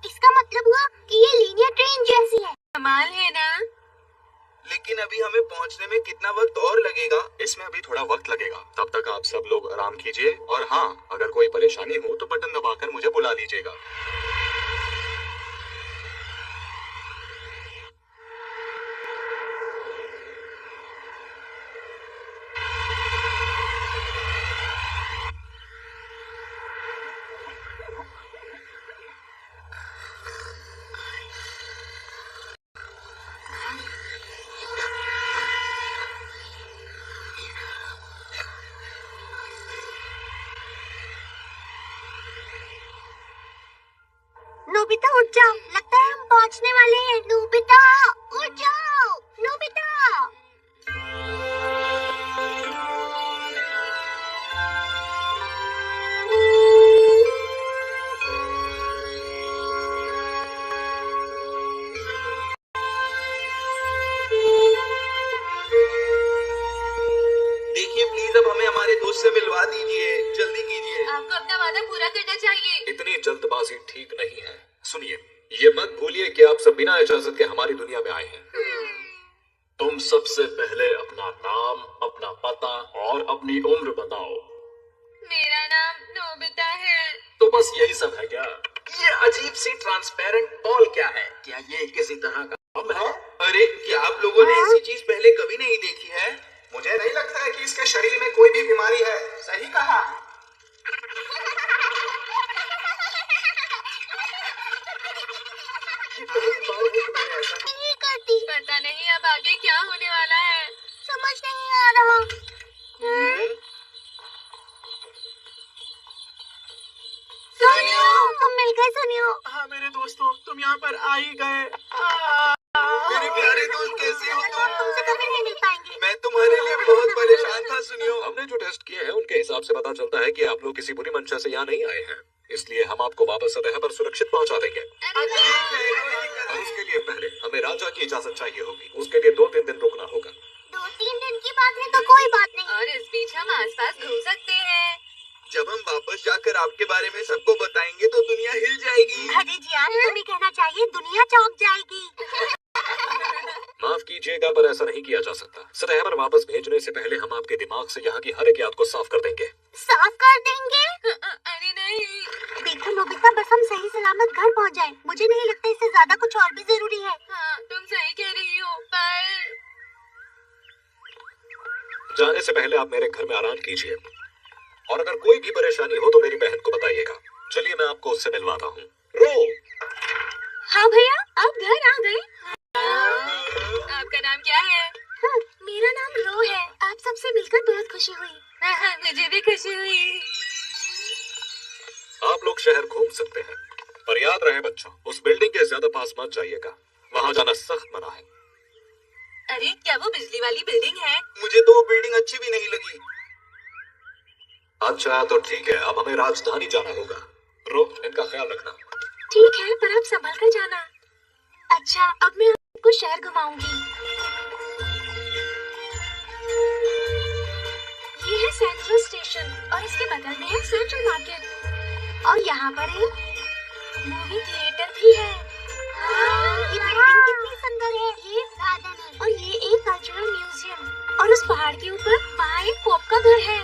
इसका मतलब हुआ कि ये लीनियर ट्रेन जैसी है। कमाल है ना। लेकिन अभी हमें पहुंचने में कितना वक्त और लगेगा? इसमें अभी थोड़ा वक्त लगेगा। तब तक आप सब लोग आराम कीजिए, और हाँ, अगर कोई परेशानी हो तो बटन दबाकर मुझे बुला लीजिएगा। नोबिता उठ जाओ, लगता है हम पहुंचने वाले हैं। नोबिता उठ जाओ, नोबिता। देखिए प्लीज अब हमें हमारे दोस्त से मिलवा दीजिए, जल्दी कीजिए। आपको अपना वादा पूरा करना चाहिए। इतनी जल्दबाजी ठीक नहीं है। सुनिए, ये मत भूलिए कि आप सब बिना इजाजत के हमारी दुनिया में आए हैं। तुम सबसे पहले अपना नाम, अपना पता और अपनी उम्र बताओ। मेरा नाम नोबिता है। तो बस यही सब है क्या? ये अजीब सी ट्रांसपेरेंट बॉल क्या है? क्या ये किसी तरह का बम है? अरे क्या आप लोगों ने ऐसी चीज पहले कभी नहीं देखी है? मुझे नहीं लगता है कि इसके शरीर में कोई भी बीमारी है। सही कहा। ये पहली बार है कि मैंने ऐसा नहीं करती, पता नहीं अब आगे क्या होने वाला है। समझ नहीं आ रहा। सुनियो, तुम मिल गए। सुनियो, हाँ मेरे दोस्तों, तुम यहाँ पर आ ही गए। मेरे प्यारे दोस्त कैसे हो तुम? तुमसे कभी नहीं मिल पाएंगे। मैं तुम्हारे लिए बहुत परेशान था। सुनियो, हमने जो टेस्ट किए हैं उनके हिसाब से पता चलता है कि आप लोग किसी बुरी मंशा से यहाँ नहीं आए हैं, इसलिए हम आपको वापस सतह पर सुरक्षित पहुँचा देंगे। और उसके लिए पहले हमें राजा की इजाजत चाहिए होगी। उसके लिए 2-3 दिन रुकना होगा। 2-3 दिन की बात है तो कोई बात नहीं। और इस बीच हम आसपास घूम सकते हैं। जब हम वापस जाकर आपके बारे में सबको बताएंगे तो दुनिया हिल जाएगी। अरे जियान, तुम्हें कहना चाहिए दुनिया चौंक जाएगी। माफ कीजिएगा पर ऐसा नहीं किया जा सकता। सतह पर वापस भेजने से पहले हम आपके दिमाग से यहाँ की हर एक याद को साफ कर देंगे। साफ कर देंगे? अरे नहीं। देखो नोबिता, बस हम सही सलामत घर पहुंच जाएं। मुझे नहीं लगता इससे ज्यादा कुछ और भी जरूरी है। हाँ, तुम सही कह रही हो, पर जाने से पहले आप मेरे घर में आराम कीजिए और अगर कोई भी परेशानी हो तो मेरी बहन को बताइएगा। चलिए मैं आपको उससे मिलवाता हूँ। रो। हाँ भैया, आप घर आ गए। आपका नाम क्या है? हाँ, मेरा नाम रो है। आप सबसे मिलकर बहुत खुशी हुई। मुझे भी खुशी हुई। आप लोग शहर घूम सकते हैं, पर याद रहे बच्चों, उस बिल्डिंग के ज्यादा पास मत जाइएगा। वहाँ जाना सख्त मना है। अरे क्या वो बिजली वाली बिल्डिंग है? मुझे तो वो बिल्डिंग अच्छी भी नहीं लगी। अच्छा तो ठीक है, अब हमें राजधानी जाना होगा। रो, इनका ख्याल रखना। ठीक है, पर आप संभल कर जाना। अच्छा, अब मैं आपको शहर घुमाऊंगी। ये है सेंट्रल स्टेशन और इसके बगल में है सेंट्रल मार्केट और यहाँ पर एक मूवी थिएटर भी है। ये बिल्डिंग कितनी सुंदर है। ये गार्डन है और ये एक कल्चरल म्यूजियम और उस पहाड़ के ऊपर वहाँ एक पोप का घर है।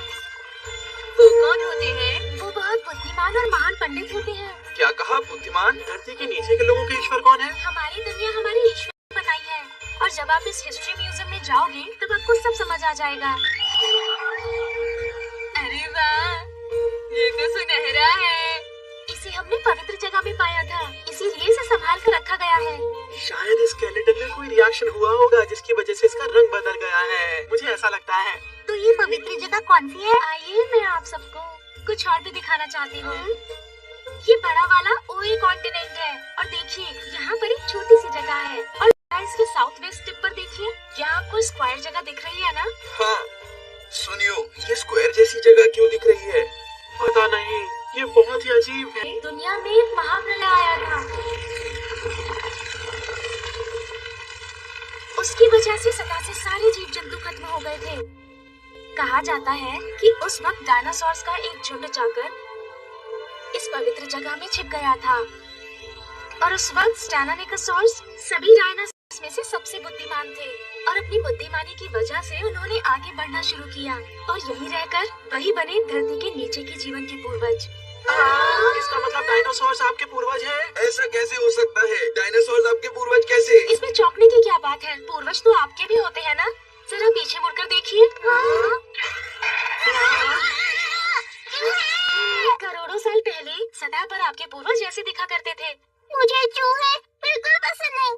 वो कौन होते हैं? वो बहुत बुद्धिमान और महान पंडित होते हैं। क्या कहा बुद्धिमान? धरती के नीचे के लोगों के ईश्वर कौन है? हमारी दुनिया हमारी ईश्वर ने बनाई है और जब आप इस हिस्ट्री म्यूजियम में जाओगे तब आपको सब समझ आ जाएगा। अरे वाह, ये तो सुनहरा है। इसे हमने पवित्र जगह में पाया था, इसीलिए इसे संभाल कर रखा गया है। शायद इस स्केलेटन में कोई रिएक्शन हुआ होगा जिसकी वजह से इसका रंग बदल गया है। मुझे ऐसा लगता है। तो ये पवित्र जगह कौन सी है? आइए मैं आप सबको कुछ और भी दिखाना चाहती हूँ। ये बड़ा वाला ओए कॉन्टिनेंट है और देखिए यहाँ पर एक छोटी सी जगह है और इसके साउथ वेस्ट टिप पर देखिए, यहाँ आपको स्क्वायर जगह दिख रही है ना? हाँ सुनियो, ये स्क्वायर जैसी जगह क्यों दिख रही है? पता नहीं, ये बहुत ही अजीब है। दुनिया में एक महाप्रलय आया था, उसकी वजह से सदा से सारे जीव जंतु खत्म हो गए थे। कहा जाता है कि उस वक्त डायनासोर्स का एक झुंड जाकर इस पवित्र जगह में छिप गया था और उस वक्त स्टायनानोसॉर्स सभी डायनासोर्स में से सबसे बुद्धिमान थे और अपनी बुद्धिमानी की वजह से उन्होंने आगे बढ़ना शुरू किया और यहीं रहकर वही बने धरती के नीचे के जीवन के पूर्वज। इसका मतलब डायनासोर्स आपके पूर्वज हैं? ऐसा कैसे हो सकता है? डायनासोर आपके पूर्वज कैसे? इसमें चौंकने की क्या बात है? पूर्वज तो आपके भी होते हैं ना? जरा पीछे मुड़कर देखिए। करोड़ों साल पहले सतह पर आपके पूर्वज ऐसे दिखा करते थे। मुझे चूहे बिल्कुल पसंद नहीं।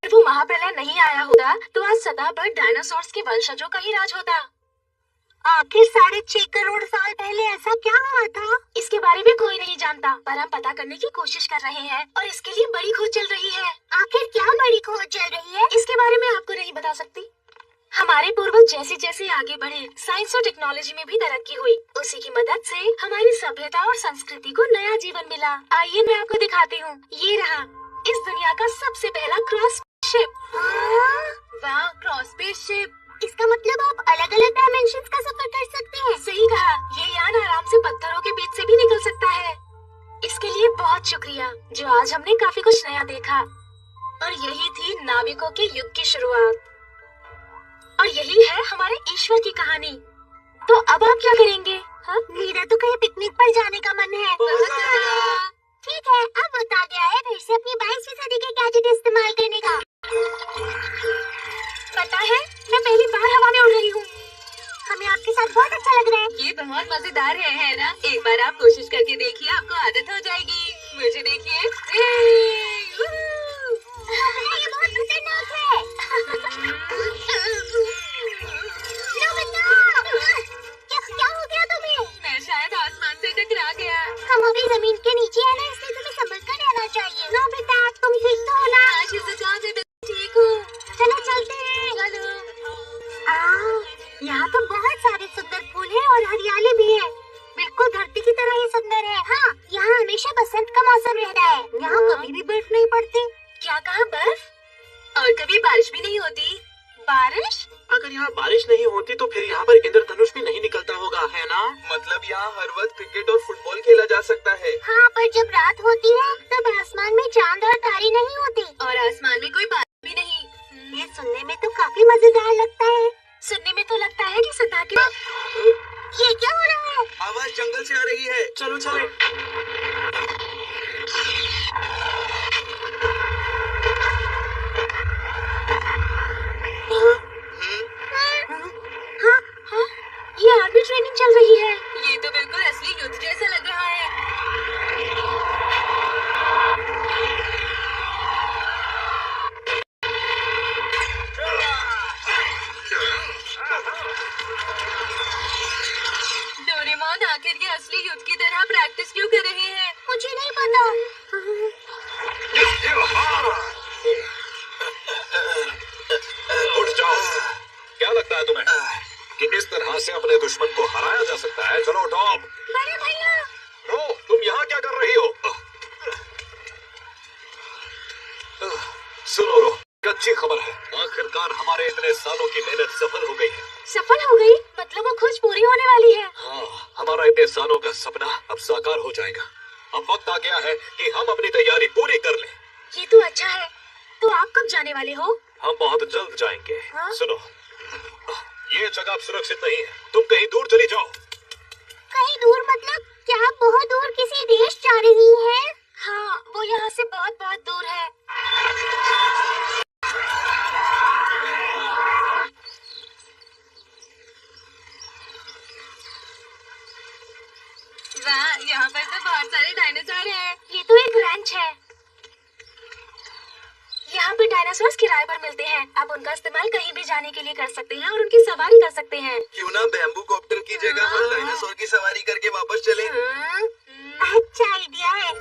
अगर वो महाप्रलय नहीं आया होता तो आज सतह पर डायनासोर्स के वंशजों का ही राज होता। आखिर 6.5 करोड़ साल पहले ऐसा क्या हुआ था? इसके बारे में कोई नहीं जानता। पर हम पता करने की कोशिश कर रहे हैं और इसके लिए बड़ी खोज चल रही है। आखिर क्या बड़ी खोज चल रही है? इसके बारे में आपको नहीं बता सकती। हमारे पूर्वज जैसे जैसे आगे बढ़े, साइंस और टेक्नोलॉजी में भी तरक्की हुई। उसी की मदद से हमारी सभ्यता और संस्कृति को नया जीवन मिला। आइए मैं आपको दिखाती हूँ। ये रहा इस दुनिया का सबसे पहला क्रॉस शिप। वाह, क्रॉस स्पेस शिप। इसका मतलब आप अलग अलग डायमेंशंस का सफर कर सकते हैं। सही कहा। ये यान आराम से पत्थरों के बीच से भी निकल सकता है। इसके लिए बहुत शुक्रिया, जो आज हमने काफी कुछ नया देखा। और यही थी नाविकों के युग की शुरुआत। और यही है हमारे ईश्वर की कहानी। तो अब आप क्या करेंगे? हाँ? मेरा तो कहीं पिकनिक पर जाने का मन है। ठीक है, अब वक्त आ गया है फिर से अपनी 22वीं सदी के गैजेट इस्तेमाल करने का। पता है, मैं पहली बार हवा में उड़ रही हूँ। हमें आपके साथ बहुत अच्छा लग रहा है। ये बहुत मजेदार है ना? एक बार आप कोशिश करके देखिए, आपको आदत हो जाएगी। मुझे देखिए। ये बहुत खतरनाक है। क्या हो गया तुम्हें? मैं शायद आसमान से टकरा गया। हम अभी जमीन के नीचे है ना, इसलिए तुम्हें संभल कर रहना चाहिए। नो बेटा, तुम ठीक तो हो ना? शिजुका, मैं ठीक हूँ। चलो चलते हैं। चलो। यहाँ तो बहुत सारे सुंदर फूल हैं और हरियाली भी है। बिल्कुल धरती की तरह ही सुंदर है। हाँ, यहाँ हमेशा बसंत का मौसम रहता है। यहाँ कभी भी बर्फ नहीं पड़ती। क्या कहा? बर्फ? और कभी बारिश भी नहीं होती? बारिश? अगर यहाँ बारिश नहीं होती तो फिर यहाँ पर इंद्रधनुष भी नहीं निकलता होगा, है ना? मतलब यहाँ हर वक्त क्रिकेट और फुटबॉल खेला जा सकता है। हाँ, पर जब रात होती है तब आसमान में चांद और तारे नहीं होते और आसमान में कोई बादल भी नहीं। ये सुनने में तो काफी मजेदार लगता है। सुनने में तो लगता है कि सतह के। ये क्या हो रहा है? आवाज जंगल से आ रही है। चलो चले। ये आर्मी ट्रेनिंग चल रही है। ये तो बिल्कुल असली युद्ध जैसा लग रहा है। डोरेमोन, आखिर ये असली युद्ध की तरह प्रैक्टिस क्यों कर रहे हैं? मुझे नहीं पता। उठ जाओ। क्या लगता है तुम्हें कि इस तरह से अपने दुश्मन को हराया जा सकता है? चलो टॉम। बड़े भैया। नो, तुम यहाँ क्या कर रही हो? सुनो रो, अच्छी खबर है। आखिरकार हमारे इतने सालों की मेहनत सफल हो गई है। सफल हो गई? मतलब वो खोज पूरी होने वाली है। हाँ, हमारा इतने सालों का सपना अब साकार हो जाएगा। अब वक्त आ गया है कि हम अपनी तैयारी पूरी कर लें। ये तो अच्छा है। तो आप कब जाने वाले हो? हम बहुत जल्द जाएंगे। हाँ? सुनो, ये जगह अब सुरक्षित नहीं है। तुम कहीं दूर चली जाओ। कहीं दूर मतलब क्या आप बहुत दूर किसी देश जा रही हैं? हाँ, वो यहाँ से बहुत बहुत दूर है। वाह, यहाँ पर तो बहुत सारे डायनासोर हैं। ये तो एक रैंच है। यहाँ पर डायनासोर्स किराए पर मिलते हैं। आप उनका इस्तेमाल कहीं भी जाने के लिए कर सकते हैं और उनकी सवारी कर सकते हैं। क्यों ना बैम्बू कॉप्टर की जगह हम डायनासोर की सवारी करके वापस चलें? अच्छा आइडिया है।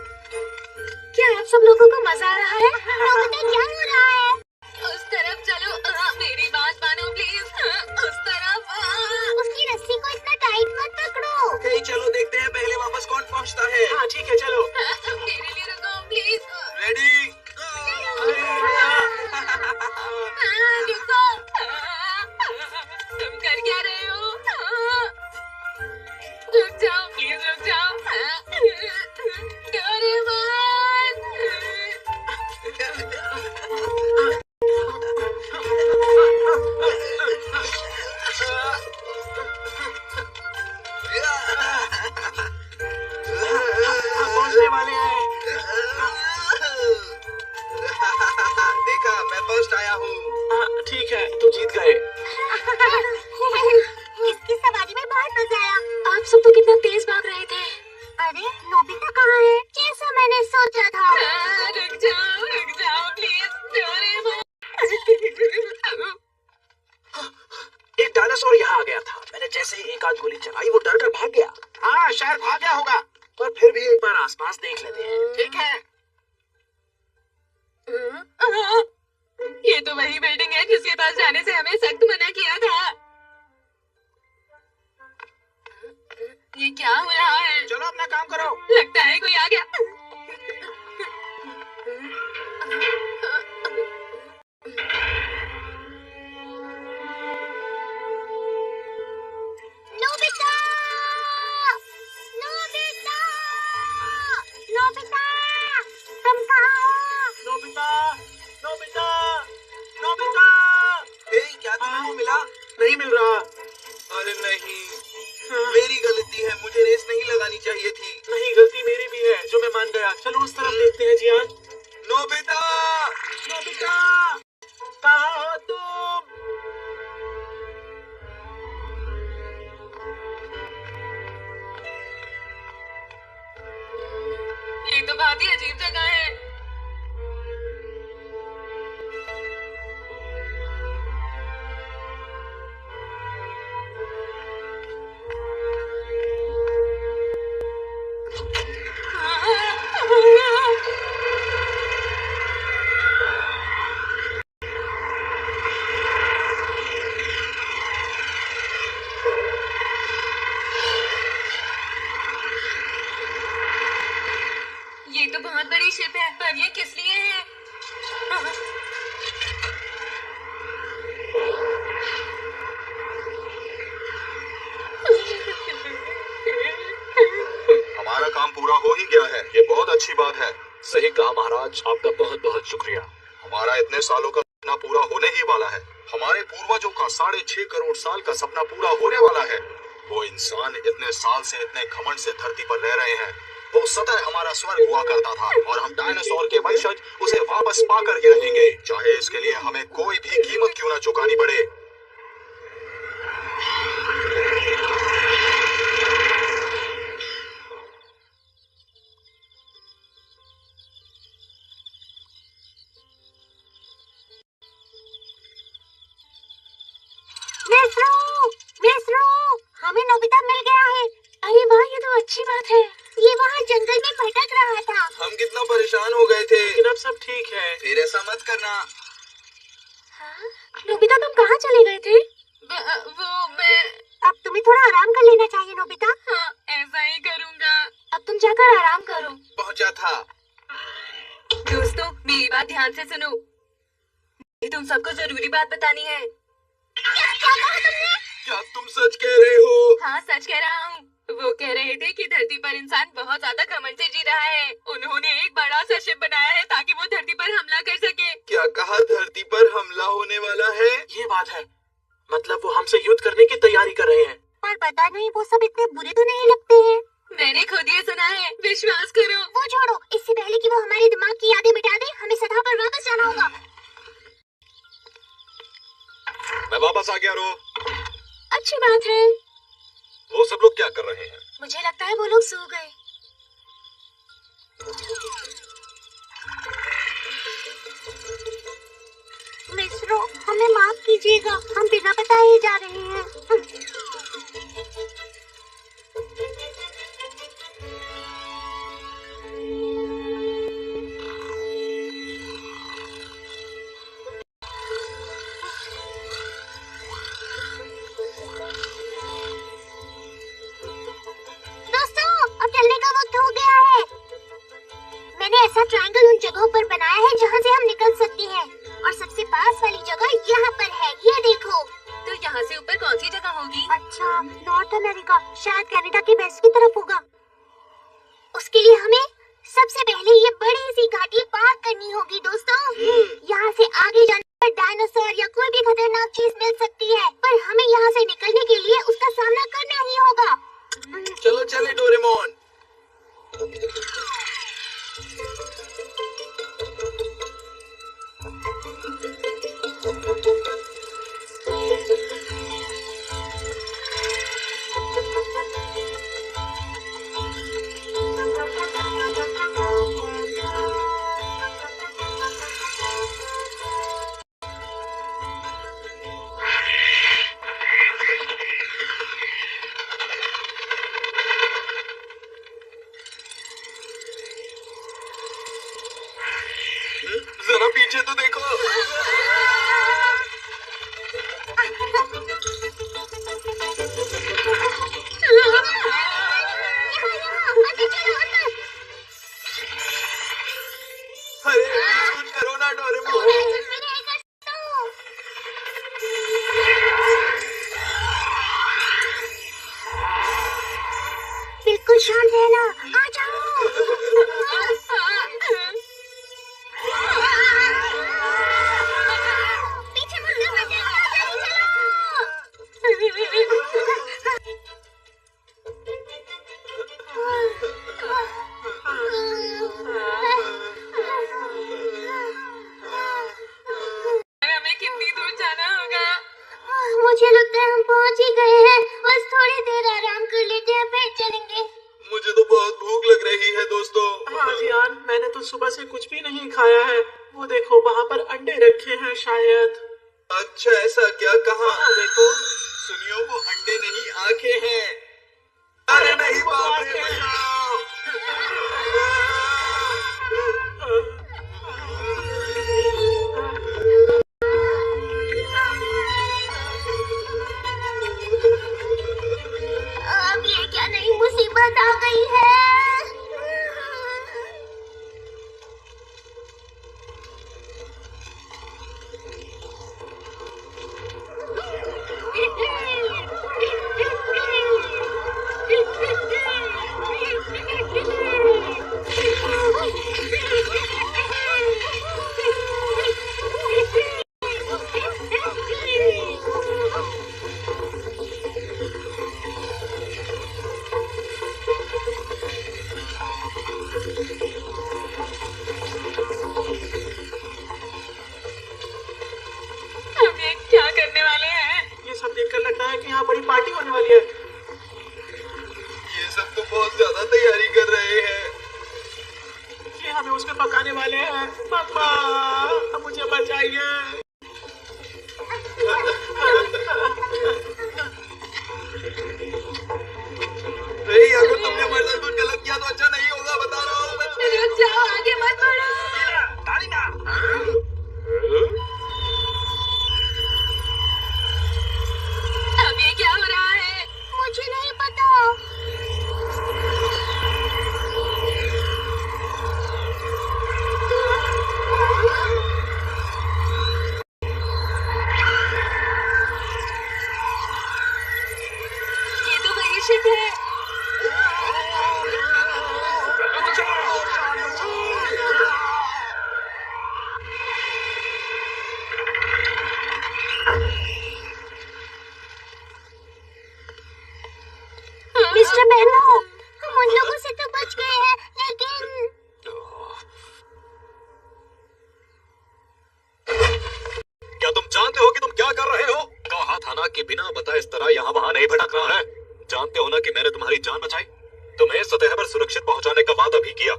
क्या आप सब लोगों को मजा आ रहा है? नोबिता, क्या हो रहा है? उस तरफ चलो। मेरी बात मानो प्लीज। उस तरफ। उसकी रस्सी को इतना टाइट मत पकड़ो। कहीं चलो देखते हैं पहले वापस कौन पहुंचता है। हाँ ठीक है, चलो। मेरे लिए रुको प्लीज। रेडी? रुको। तुम कर क्या रहे हो? रुक जाओ प्लीज, रुक जाओ। डोरेमोन। पहुंचने वाले हैं। देखा, मैं फर्स्ट आया हूँ। ठीक है, तुम जीत गए। इसकी सवारी में बहुत मजा आया। आप सब तो कितना तेज भाग रहे थे। अरे नोबिता कहाँ है? जैसा मैंने सोचा था। रुक जाओ प्लीज। डोरेमोन। एक डायनासोर यहाँ आ गया था। मैंने जैसे ही एक आध गोली चलाई वो डर कर भाग गया। हाँ, शायद भाग गया होगा। पर फिर भी एक बार आसपास देख लेते हैं, ठीक है? ये तो वही बिल्डिंग है जिसके पास जाने से हमें सख्त मना किया था। ये क्या हो रहा है? चलो अपना काम करो। लगता है कोई आ गया। नोबिता! नोबिता! नोबिता! तुम कहाँ हो? Nobita, Nobita, Nobita! क्या तुम्हें वो मिला? नहीं मिल रहा। अरे नहीं, मेरी गलती है, मुझे रेस नहीं लगानी चाहिए थी। नहीं, गलती मेरी भी है, जो मैं मान गया। चलो उस तरफ देखते हैं जियान। नोबिता! नोबिता, कहाँ हो तुम? ये तो बहुत ही अजीब जगह है। ये तो बहुत बड़ी शिप है, पर ये किस लिए है? हमारा काम पूरा हो ही गया है, ये बहुत अच्छी बात है। सही कहा महाराज, आपका बहुत बहुत शुक्रिया। हमारा इतने सालों का सपना पूरा होने ही वाला है। हमारे पूर्वजों का 6.5 करोड़ साल का सपना पूरा होने वाला है। वो इंसान इतने साल से इतने घमंड से धरती पर रह रहे हैं। वो सदैव हमारा स्वर्ग हुआ करता था और हम डायनासोर के वंशज उसे वापस पा करके रहेंगे, चाहे इसके लिए हमें कोई भी कीमत क्यों ना चुकानी पड़े। हमें नोबिता मिल गया है। अरे वाह, ये तो अच्छी बात है। ये वहाँ जंगल में भटक रहा था। हम कितना परेशान हो गए थे। लेकिन अब सब ठीक है। फिर ऐसा मत करना। हाँ? नोबिता, तुम कहाँ चले गए थे? वो मैं। अब तुम्हें थोड़ा आराम कर लेना चाहिए नोबिता। हाँ, ऐसा ही करूँगा। अब तुम जाकर आराम करो। पहुंचा था। दोस्तों, मेरी बात ध्यान से सुनो। मुझे तुम सबको जरूरी बात बतानी है। क्या कहा तुमने? क्या तुम सच कह रहे हो? हाँ, सच कह रहा हूँ। वो कह रहे थे कि धरती पर इंसान बहुत ज्यादा घमंड से जी रहा है। उन्होंने एक बड़ा सा शिप बनाया है ताकि वो धरती पर हमला कर सके। क्या कहा? धरती पर हमला होने वाला है? ये बात है, मतलब वो हमसे युद्ध करने की तैयारी कर रहे हैं। पर पता नहीं, वो सब इतने बुरे तो नहीं लगते हैं। मैंने खुद ये सुना है, विश्वास करो। वो छोड़ो, इससे पहले कि वो हमारे दिमाग की यादें मिटा दे, हमें सतह पर वापस जाना होगा। मैं वापस आ गया। रो, अच्छी बात है। वो सब लोग क्या कर रहे हैं? मुझे लगता है वो लोग सो गए। मिस्रो, हमें माफ कीजिएगा, हम बिना बताए जा रहे हैं। दोस्तों, अब चलने का वक्त हो गया है। मैंने ऐसा ट्रायंगल उन जगहों पर बनाया है जहाँ से हम निकल सकते हैं, और सबसे पास वाली जगह यहाँ पर है। ये देखो। तो यहाँ से ऊपर कौन सी जगह होगी? अच्छा, नॉर्थ अमेरिका, शायद कनाडा के वेस्ट की तरफ होगा। उसके लिए हमें सबसे पहले ये बड़ी सी घाटी पार करनी होगी दोस्तों। यहाँ से आगे जाने पर डायनासोर या कोई भी खतरनाक चीज मिल सकती है, पर हमें यहाँ से निकलने के लिए उसका सामना करना ही होगा। चलो चले डोरेमोन। पीछे तो देखो। अरे कुछ करो ना डोरेमोन। बिल्कुल शांत रहना, आ जाओ। पीछे मुड़कर बच जाओ, हमें कितनी दूर जाना होगा? मुझे लगता है हम पहुंच ही गए हैं। बस थोड़ी देर आराम कर लेते हैं, फिर चलेंगे। मुझे तो बहुत भूख लग रही है दोस्तों। हाँ जियान, मैंने तो सुबह से कुछ भी नहीं खाया है। वो देखो वहाँ पर अंडे रखे हैं शायद। अच्छा ऐसा क्या? कहाँ? हाँ देखो। सुनियो वो अंडे नहीं आंखें हैं। अरे नहीं बाप रे, बचाओ। अब ये क्या नई मुसीबत आ गई है? अब ये क्या करने वाले हैं? ये सब देखकर लगता है कि यहाँ बड़ी पार्टी होने वाली है। ये सब तो बहुत ज्यादा तैयारी कर रहे हैं। ये हमें उसमें पकाने वाले हैं। पापा मुझे बचाइए। नहीं, अगर तुमने मर्डर कुछ गलत किया तो अच्छा नहीं होगा, बता रहा हूँ मैं। रुक जाओ, आगे मत बढ़ो। अब ये क्या हो रहा है? मुझे नहीं पता। ये तो वही शिप है। मिस्टर बेनो, हम उन लोगों से तो बच गए हैं, लेकिन क्या तुम जानते हो कि तुम क्या कर रहे हो? कहा था ना कि बिना बताए इस तरह यहाँ वहाँ नहीं भटकना है। जानते हो ना कि मैंने तुम्हारी जान बचाई, तुम्हें सतह पर सुरक्षित पहुँचाने का वादा भी किया,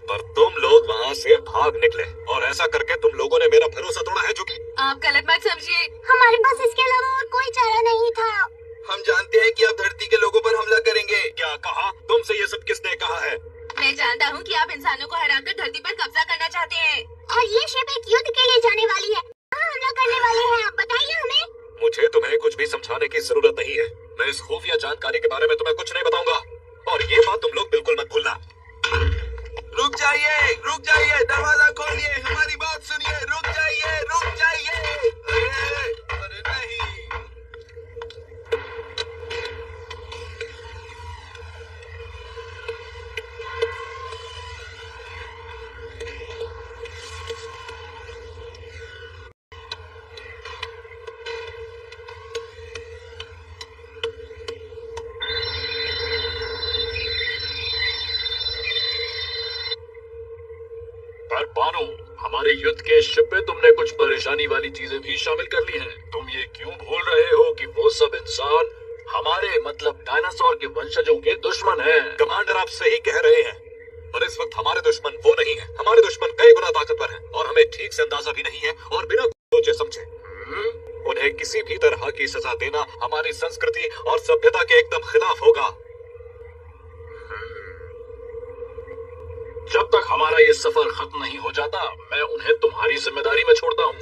पर तुम लोग वहाँ से भाग निकले और ऐसा करके तुम लोगों ने मेरा भरोसा तोड़ा है। जो कि आप गलत मत समझिए। हमारे पास इसके अलावा और कोई चारा नहीं था। हम जानते हैं कि आप धरती के लोगों पर हमला करेंगे। क्या कहा? तुमसे ये सब किसने कहा है? मैं जानता हूँ कि आप इंसानों को हराकर धरती पर कब्जा करना चाहते हैं। और ये शिप एक युद्ध के लिए जाने वाली है। कहाँ हमला करने वाले हैं आप बताइए हमें। मुझे तुम्हें कुछ भी समझाने की जरूरत नहीं है। मैं इस खुफिया जानकारी के बारे में तुम्हें कुछ नहीं बताऊंगा, और ये बात तुम लोग बिल्कुल मत भूलना। रुक जाइए, दरवाजा खोलिए, हमारी बात सुनिए। रुक जाइए। अरे नहीं। पर बानो, हमारे युद्ध के शिप में तुमने कुछ परेशानी वाली चीजें भी शामिल कर ली हैं। तुम ये क्यों भूल रहे हो कि वो सब इंसान हमारे मतलब डायनासोर के वंशजों के दुश्मन हैं? कमांडर आप सही कह रहे हैं, पर इस वक्त हमारे दुश्मन वो नहीं है। हमारे दुश्मन कई गुना ताकतवर हैं और हमें ठीक से अंदाजा भी नहीं है, और बिना सोचे समझे उन्हें किसी भी तरह की सजा देना हमारी संस्कृति और सभ्यता के एकदम खिलाफ होगा। जब तक हमारा ये सफर खत्म नहीं हो जाता, मैं उन्हें तुम्हारी जिम्मेदारी में छोड़ता हूँ।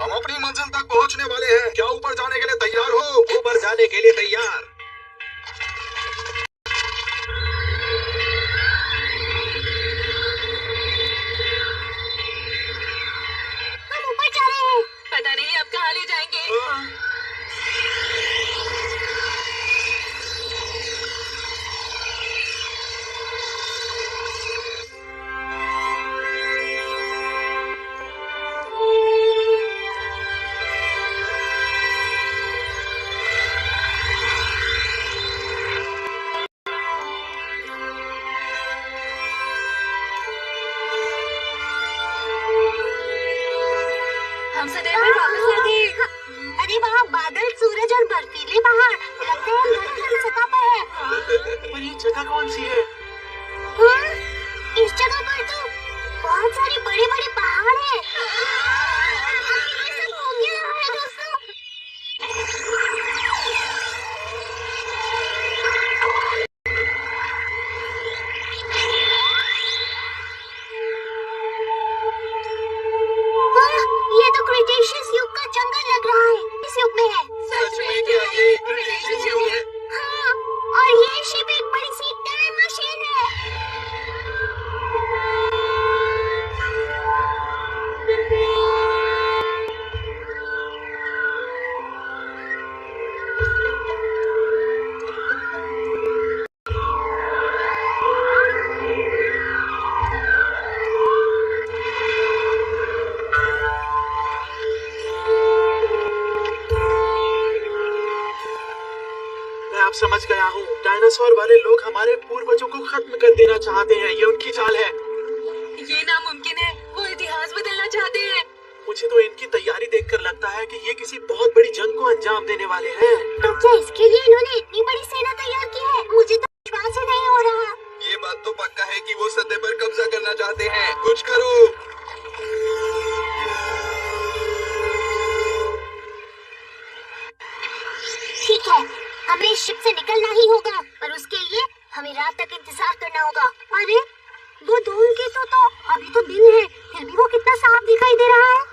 हम अपनी मंजिल तक पहुंचने वाले हैं। क्या ऊपर जाने के लिए तैयार हो? ऊपर जाने के लिए तैयार। हम ऊपर जा रहे हैं। पता नहीं अब कहाँ ले जाएंगे। हम सदैव वापस आ गए। अरे वहाँ बादल, सूरज और बर्फीले पहाड़ लगते हैं धरती की सतह पर है। पर ये जगह कौन सी है? हाँ? इस जगह पर तो बहुत सारे बड़े बड़े पहाड़ हैं। ये सब हो क्या रहा है दोस्तों? हाँ, ये तो क्रिटेशियस युग का जंगल लग रहा है। इस युग में है। सच में क्या ये क्रिटेशियस युग है? हाँ, और ये शिप एक बड़ी सी टाइम मशीन है। मैं अब समझ गया हूँ, डायनासोर वाले लोग हमारे पूर्वजों को खत्म कर देना चाहते हैं। ये उनकी चाल है। ये नामुमकिन है। वो इतिहास बदलना चाहते हैं। मुझे तो इनकी तैयारी देखकर लगता है कि ये किसी बहुत बड़ी जंग को अंजाम देने वाले हैं। तो क्या इसके लिए इन्होंने इतनी बड़ी सेना तैयार की है? मुझे तो विश्वास ही नहीं हो रहा। ये बात तो पक्का है कि वो सतह पर कब्जा करना चाहते हैं। कुछ करो। ठीक है, हमें इस शिप से निकलना ही होगा, पर उसके लिए हमें रात तक इंतजार करना होगा। अरे वो धूमकेतु तो अभी तो दिन है, फिर भी वो कितना साफ दिखाई दे रहा है।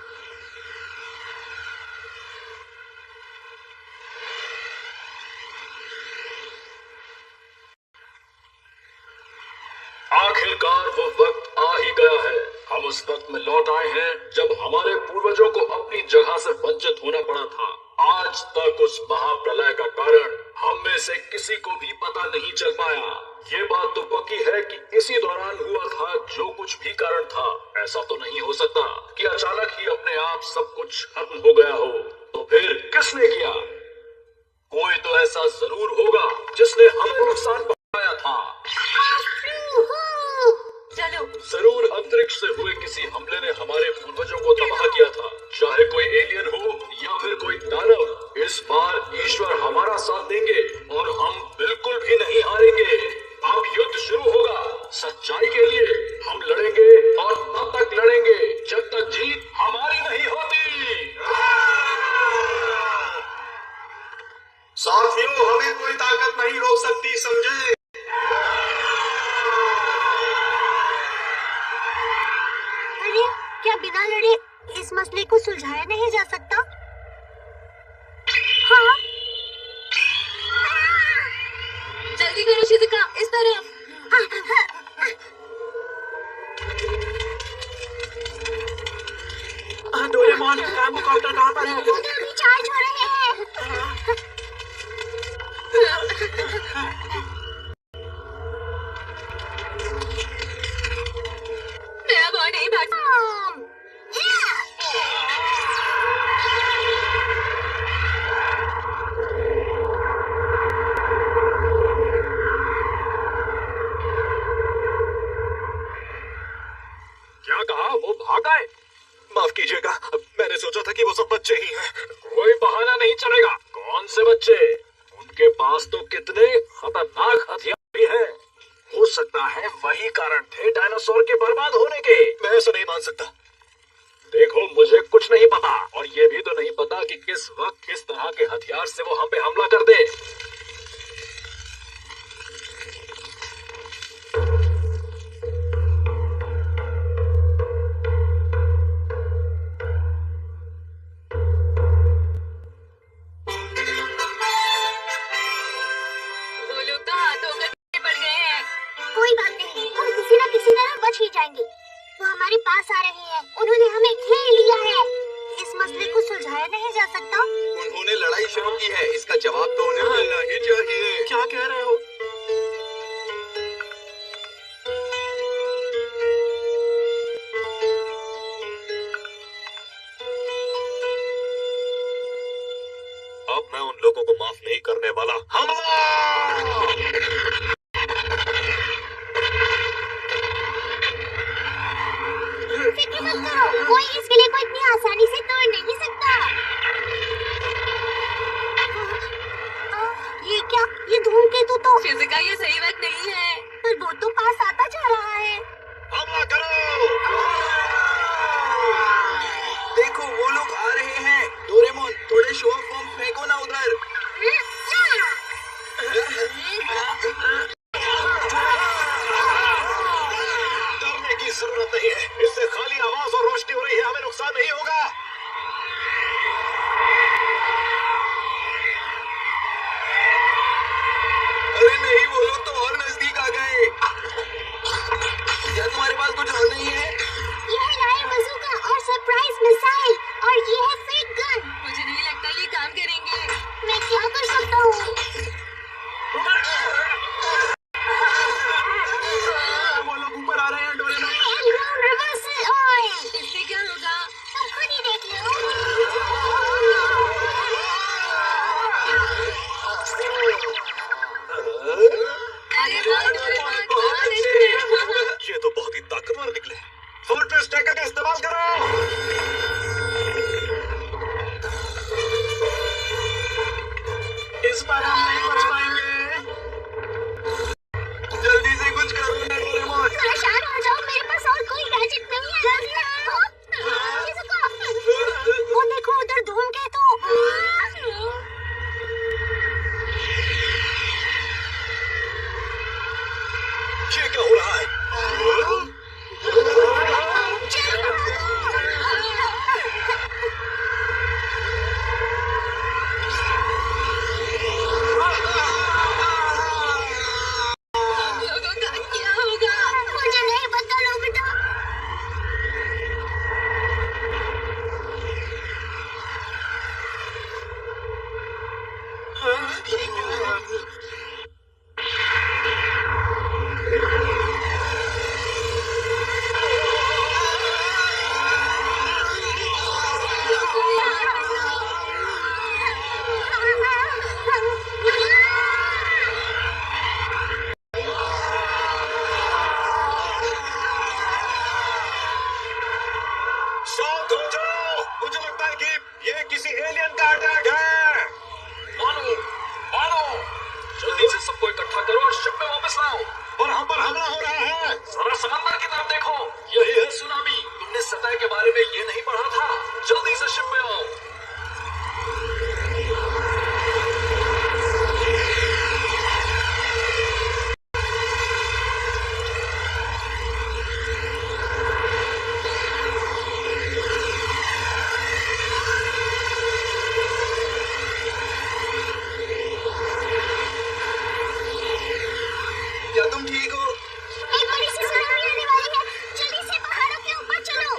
आखिरकार वो वक्त आ ही गया है। हम उस वक्त में लौट आए हैं जब हमारे पूर्वजों को अपनी जगह से वंचित होना पड़ा था। आज तक उस महाप्रलय का कारण हम में से किसी को भी पता नहीं चल पाया। ये बात तो पक्की है कि इसी दौरान हुआ था जो कुछ भी कारण था। ऐसा तो नहीं हो सकता कि अचानक ही अपने आप सब कुछ खत्म हो गया हो। तो फिर किसने किया? कोई तो ऐसा जरूर होगा जिसने हमें नुकसान पहुंचाया था। चलो। जरूर अंतरिक्ष से हुए किसी हमले ने हमारे पूर्वजों को तबाह किया था, चाहे कोई एलियन हो या फिर कोई दानव। इस बार ईश्वर हमारा साथ देंगे और हम बिल्कुल भी नहीं हारेंगे। अब युद्ध शुरू होगा। सच्चाई के लिए हम लड़ेंगे और तब तक लड़ेंगे जब तक जीत हमारी नहीं होती। साथियों, हमें कोई ताकत नहीं रोक सकती, समझे? अरे क्या बिना लड़े इस मसले को सुलझाया नहीं जा सकता? हाँ? जल्दी करो शिज़ुका, इस तरफ। डोरेमोन, हेलीकॉप्टर कहाँ पर है? अभी चार्ज हो रहे हैं। मैं अब और नहीं भाग। क्या कहा? वो भाग गए? माफ कीजिएगा, मैंने सोचा था कि वो सब बच्चे ही हैं। कोई बहाना नहीं चलेगा। कौन से बच्चे? उनके पास तो कितने खतरनाक हथियार भी हैं। हो सकता है वही कारण थे डायनासोर के बर्बाद होने के। मैं ऐसा नहीं मान सकता। देखो, मुझे कुछ नहीं पता और ये भी तो नहीं पता कि किस वक्त किस तरह के हथियार से वो हम पे हमला कर दे। वो लोग तो हाथ धोकर पड़ गए हैं। कोई बात नहीं, हम किसी न किसी तरह बच ही जाएंगे। वो हमारे पास आ रहे हैं, उन्होंने हमें घेर लिया है। इस मसले को सुलझाया नहीं जा सकता। उन्होंने लड़ाई शुरू की है, इसका जवाब तो उन्हें मिलना ही चाहिए। क्या कह रहे हो? अब मैं उन लोगों को माफ नहीं करने वाला। हमला! फिक्र मत करो, कोई इस किले को इतनी आसानी से तोड़ नहीं सकता। ये क्या? ये धूमकेतु तो शिज़ुका, ये सही वक्त नहीं है। पर वो तो पास आता जा रहा है। हमला करो! देखो वो लोग आ रहे हैं। डोरेमोन, थोड़े शो ऑफ बम फेंको ना उधर। डरने की जरूरत नहीं है, इससे खाली आवाज और रोशनी हो रही है, हमें नुकसान नहीं होगा। अरे नहीं, वो लोग तो और नजदीक आ गए। क्या तुम्हारे पास कुछ और नहीं है? यह लाए बजूका और सरप्राइज मिसाइल, और ये है फेक गन। मुझे नहीं लगता ये काम करेंगे। मैं क्या कर सकता हूँ? वो लोग ऊपर आ रहे हैं डोरेमोन। Ground reversal on. इससे क्या होगा? तुम खुद ही देख लो। अरे वाह डोरेमोन, बहुत अच्छे। ये तो बहुत ही ताकतवर निकले। फोर्ट्रेस टैकर का इस्तेमाल करो। इस बार हम नहीं बच पाएंगे। जल्दी से कुछ करो ना डोरेमोन। परेशान हो जाओ, मेरे पास और कोई गैजेट नहीं है। जल्दी आओ। वो देखो उधर धूमकेतु। ये क्या हो रहा है? हम लोगों का क्या होगा? मुझे नहीं पता नोबिता। शांत हो जाओ, मुझे लगता है कि ये किसी एलियन का अटैक है। मानो, मानो, जल्दी से सबको इकट्ठा करो और शिप में वापस लाओ। और हम पर हमला हो रहा है। जरा समंदर की तरफ देखो, यही है सुनामी। तुमने सतह के बारे में ये नहीं पढ़ा था? जल्दी से शिप में आओ। क्या तुम ठीक हो? एक बड़ी सी सुनामी आने वाली है। जल्दी से पहाड़ों के ऊपर चलो।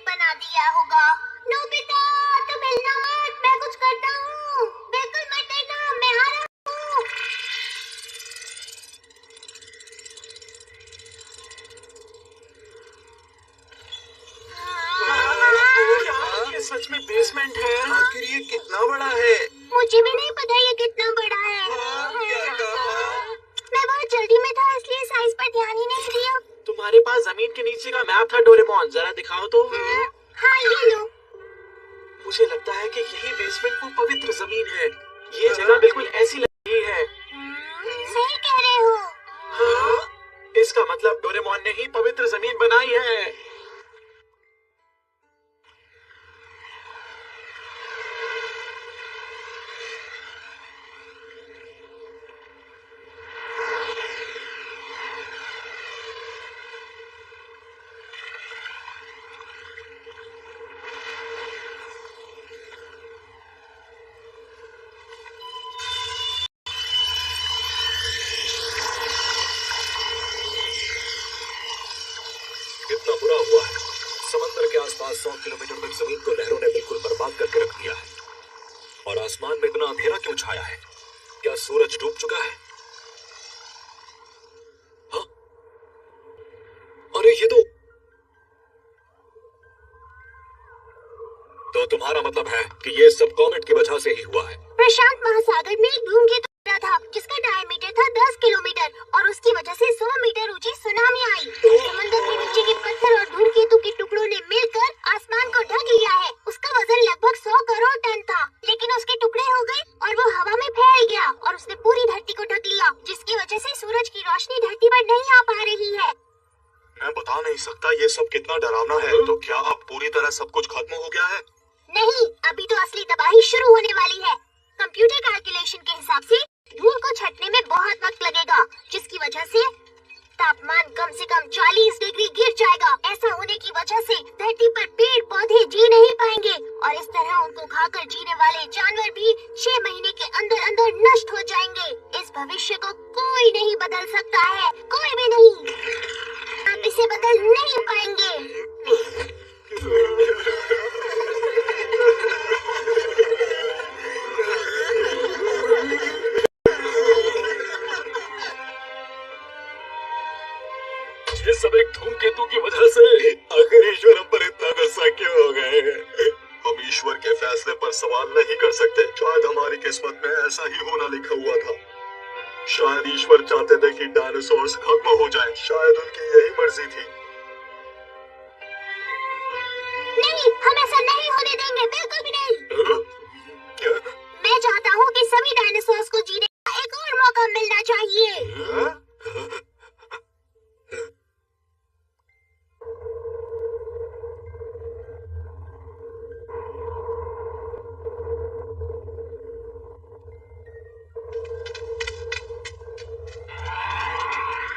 बना दिया होगा। नोबिता तुम हिलना मत, मैं कुछ करता हूँ। बिल्कुल मत डरना, मैं आ रहा हूँ। क्या ये सच में बेसमेंट है? आखिर ये कितना बड़ा है? मुझे भी नहीं पता ये कितना बड़ा है। क्या कहा? मैं बहुत जल्दी में था इसलिए साइज पर ध्यान ही नहीं दिया। तुम्हारे पास जमीन के नीचे का मैप था डोरेमोन, जरा दिखाओ तो। हाँ ये लो। मुझे लगता है कि यही बेसमेंट वो पवित्र जमीन है। ये जगह बिल्कुल ऐसी लग रही है। सही कह रहे हो। हाँ? इसका मतलब डोरेमोन ने ही पवित्र जमीन बनाई है। कितना बुरा हुआ है। समंदर के आसपास 100 किलोमीटर तक जमीन को लहरों ने बिल्कुल बर्बाद करके रख दिया है। और आसमान में इतना अंधेरा क्यों छाया है? क्या सूरज डूब चुका है? हाँ? अरे ये तो तुम्हारा मतलब है कि ये सब कॉमेट की वजह से ही हुआ है। प्रशांत महासागर में एक धूमकेतु उड़ा था जिसका डायमीटर था 10 किलोमीटर और उसकी वजह से 100 मीटर ऊंची सुनामी आई। समंदर के नीचे के पत्थर और धूमकेतु के टुकड़ों ने मिलकर आसमान को ढक लिया है। उसका वजन लगभग 100 करोड़ टन था, लेकिन उसके टुकड़े हो गए और वो हवा में फैल गया और उसने पूरी धरती को ढक लिया, जिसकी वजह से सूरज की रोशनी धरती पर नहीं आ पा रही है। मैं बता नहीं सकता ये सब कितना डरावना है। तो क्या अब पूरी तरह सब कुछ खत्म हो गया है? नहीं, अभी तो असली तबाही शुरू होने वाली है। कंप्यूटर कैलकुलेशन के हिसाब से धूल को छटने में बहुत वक्त लगेगा, जिसकी वजह से तापमान कम से कम 40 डिग्री गिर जाएगा। ऐसा होने की वजह से धरती पर पेड़ पौधे जी नहीं पाएंगे और इस तरह उनको खाकर जीने वाले जानवर भी 6 महीने के अंदर अंदर नष्ट हो जाएंगे। इस भविष्य को कोई नहीं बदल सकता है, कोई भी नहीं। आप इसे बदल नहीं पाएंगे। ये सब एक धूमकेतु की वजह से। आखिर ईश्वर हम पर इतना गुस्सा क्यों हो गए? हम ईश्वर के फैसले पर सवाल नहीं कर सकते। शायद हमारी किस्मत में ऐसा ही होना लिखा हुआ था। शायद ईश्वर चाहते थे कि डायनासोर्स खत्म हो जाएं। शायद उनकी यही मर्जी थी। नहीं, हम ऐसा नहीं होने देंगे, बिल्कुल भी नहीं। मैं चाहता हूँ कि सभी डायनासोर्स को जीने का एक और मौका मिलना चाहिए।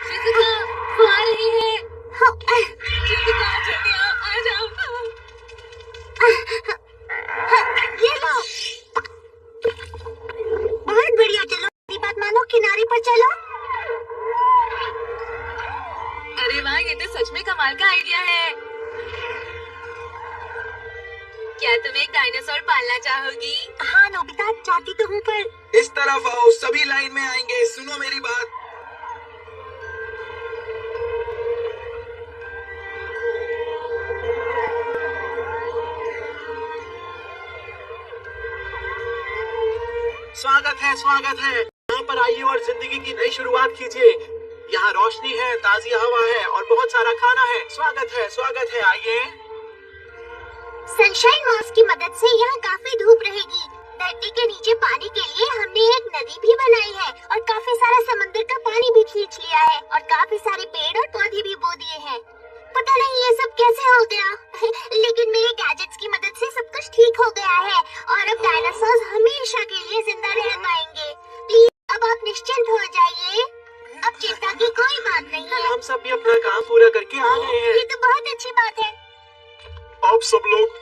चिंतिका, वो आ रही है। चिंतिका, जल्दी आओ, आ जाओ। ये लो। बहुत बढ़िया, चलो मेरी बात मानो, किनारे पर चलो। अरे वाह, ये तो सच में कमाल का आइडिया है। क्या तुम एक डायनासोर पालना चाहोगी? हाँ नोबिता, चाहती तो हूँ पर। इस तरफ आओ, सभी लाइन में आएंगे। सुनो मेरी बात। स्वागत है। यहाँ पर आइए और जिंदगी की नई शुरुआत कीजिए। यहाँ रोशनी है, ताजी हवा है और बहुत सारा खाना है। स्वागत है, आइए। सनशाइन मास्क की मदद से यहाँ काफी धूप रहेगी। धरती के नीचे पानी के लिए हमने एक नदी भी बनाई है और काफी सारा समंदर का पानी भी खींच लिया है और काफी सारे पेड़ और पौधे भी बो दिए हैं। पता नहीं ये सब कैसे हो गया लेकिन मेरे गैजेट्स की मदद से सब कुछ ठीक हो गया है और अब डायनासोर्स हमेशा के लिए जिंदा रह पाएंगे। प्लीज अब आप निश्चिंत हो जाइए, अब चिंता की कोई बात नहीं है। हम सब भी अपना काम पूरा करके आ गए हैं। ये तो बहुत अच्छी बात है। आप सब लोग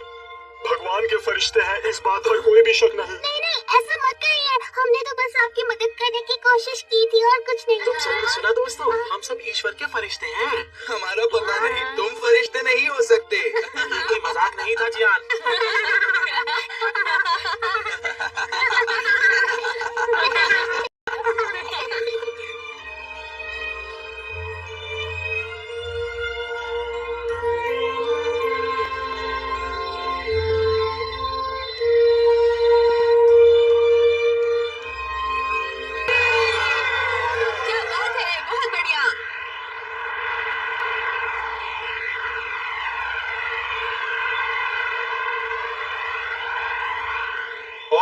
भगवान के फरिश्ते हैं, इस बात पर कोई भी शक नहीं। नहीं, ऐसा मत कहिए। हमने तो बस आपकी मदद करने की कोशिश की थी और कुछ नहीं। तुम सबने सुना दोस्तों, हम सब ईश्वर के फरिश्ते हैं। हमारा पता नहीं, तुम फरिश्ते नहीं हो सकते। ये मजाक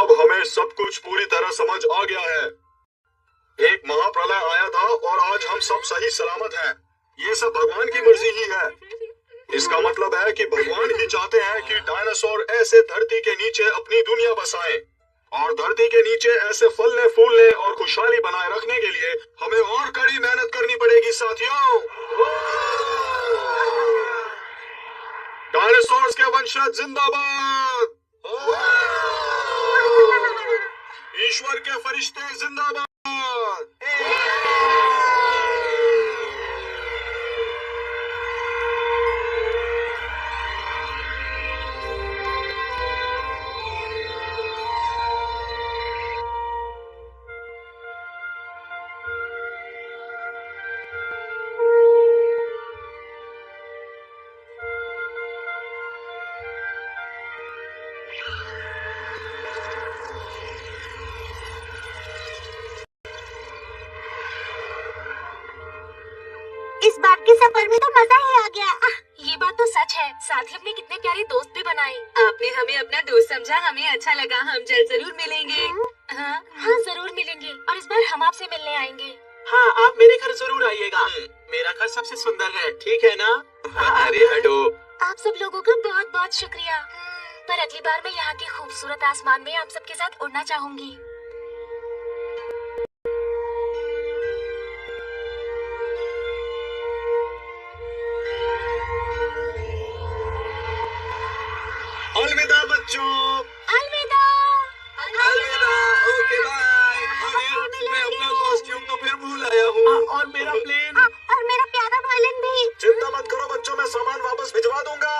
अब हमें सब कुछ पूरी तरह समझ आ गया है। एक महाप्रलय आया था और आज हम सब सही सलामत हैं। ये सब भगवान की मर्जी ही है। इसका मतलब है कि भगवान ही चाहते हैं कि डायनासोर ऐसे धरती के नीचे अपनी दुनिया बसाएं और धरती के नीचे ऐसे फलने फूलने और खुशहाली बनाए रखने के लिए हमें और कड़ी मेहनत करनी पड़ेगी साथियों। डायनासोर्स के वंशज जिंदाबाद। ईश्वर के फरिश्ते जिंदाबाद। इस बार के सफर में तो मजा ही आ गया। ये बात तो सच है। साथ ही हमने कितने प्यारे दोस्त भी बनाए। आपने हमें अपना दोस्त समझा, हमें अच्छा लगा। हम जल्द जरूर मिलेंगे। हाँ जरूर मिलेंगे और इस बार हम आपसे मिलने आएंगे। हाँ, आप मेरे घर जरूर आइएगा। मेरा घर सबसे सुंदर है, ठीक है ना? अरे हटो। आप सब लोगों का बहुत बहुत शुक्रिया। पर अगली बार मैं यहाँ के खूबसूरत आसमान में आप सबके साथ उड़ना चाहूंगी। अलविदा बच्चों। अलविदा। अलविदा। Okay bye. अरे मैं अपना कॉस्ट्यूम तो फिर भूल आया हूँ। और मेरा प्लेन। और मेरा प्यारा वायलिन भी। चिंता मत करो बच्चों, मैं सामान वापस भिजवा दूंगा।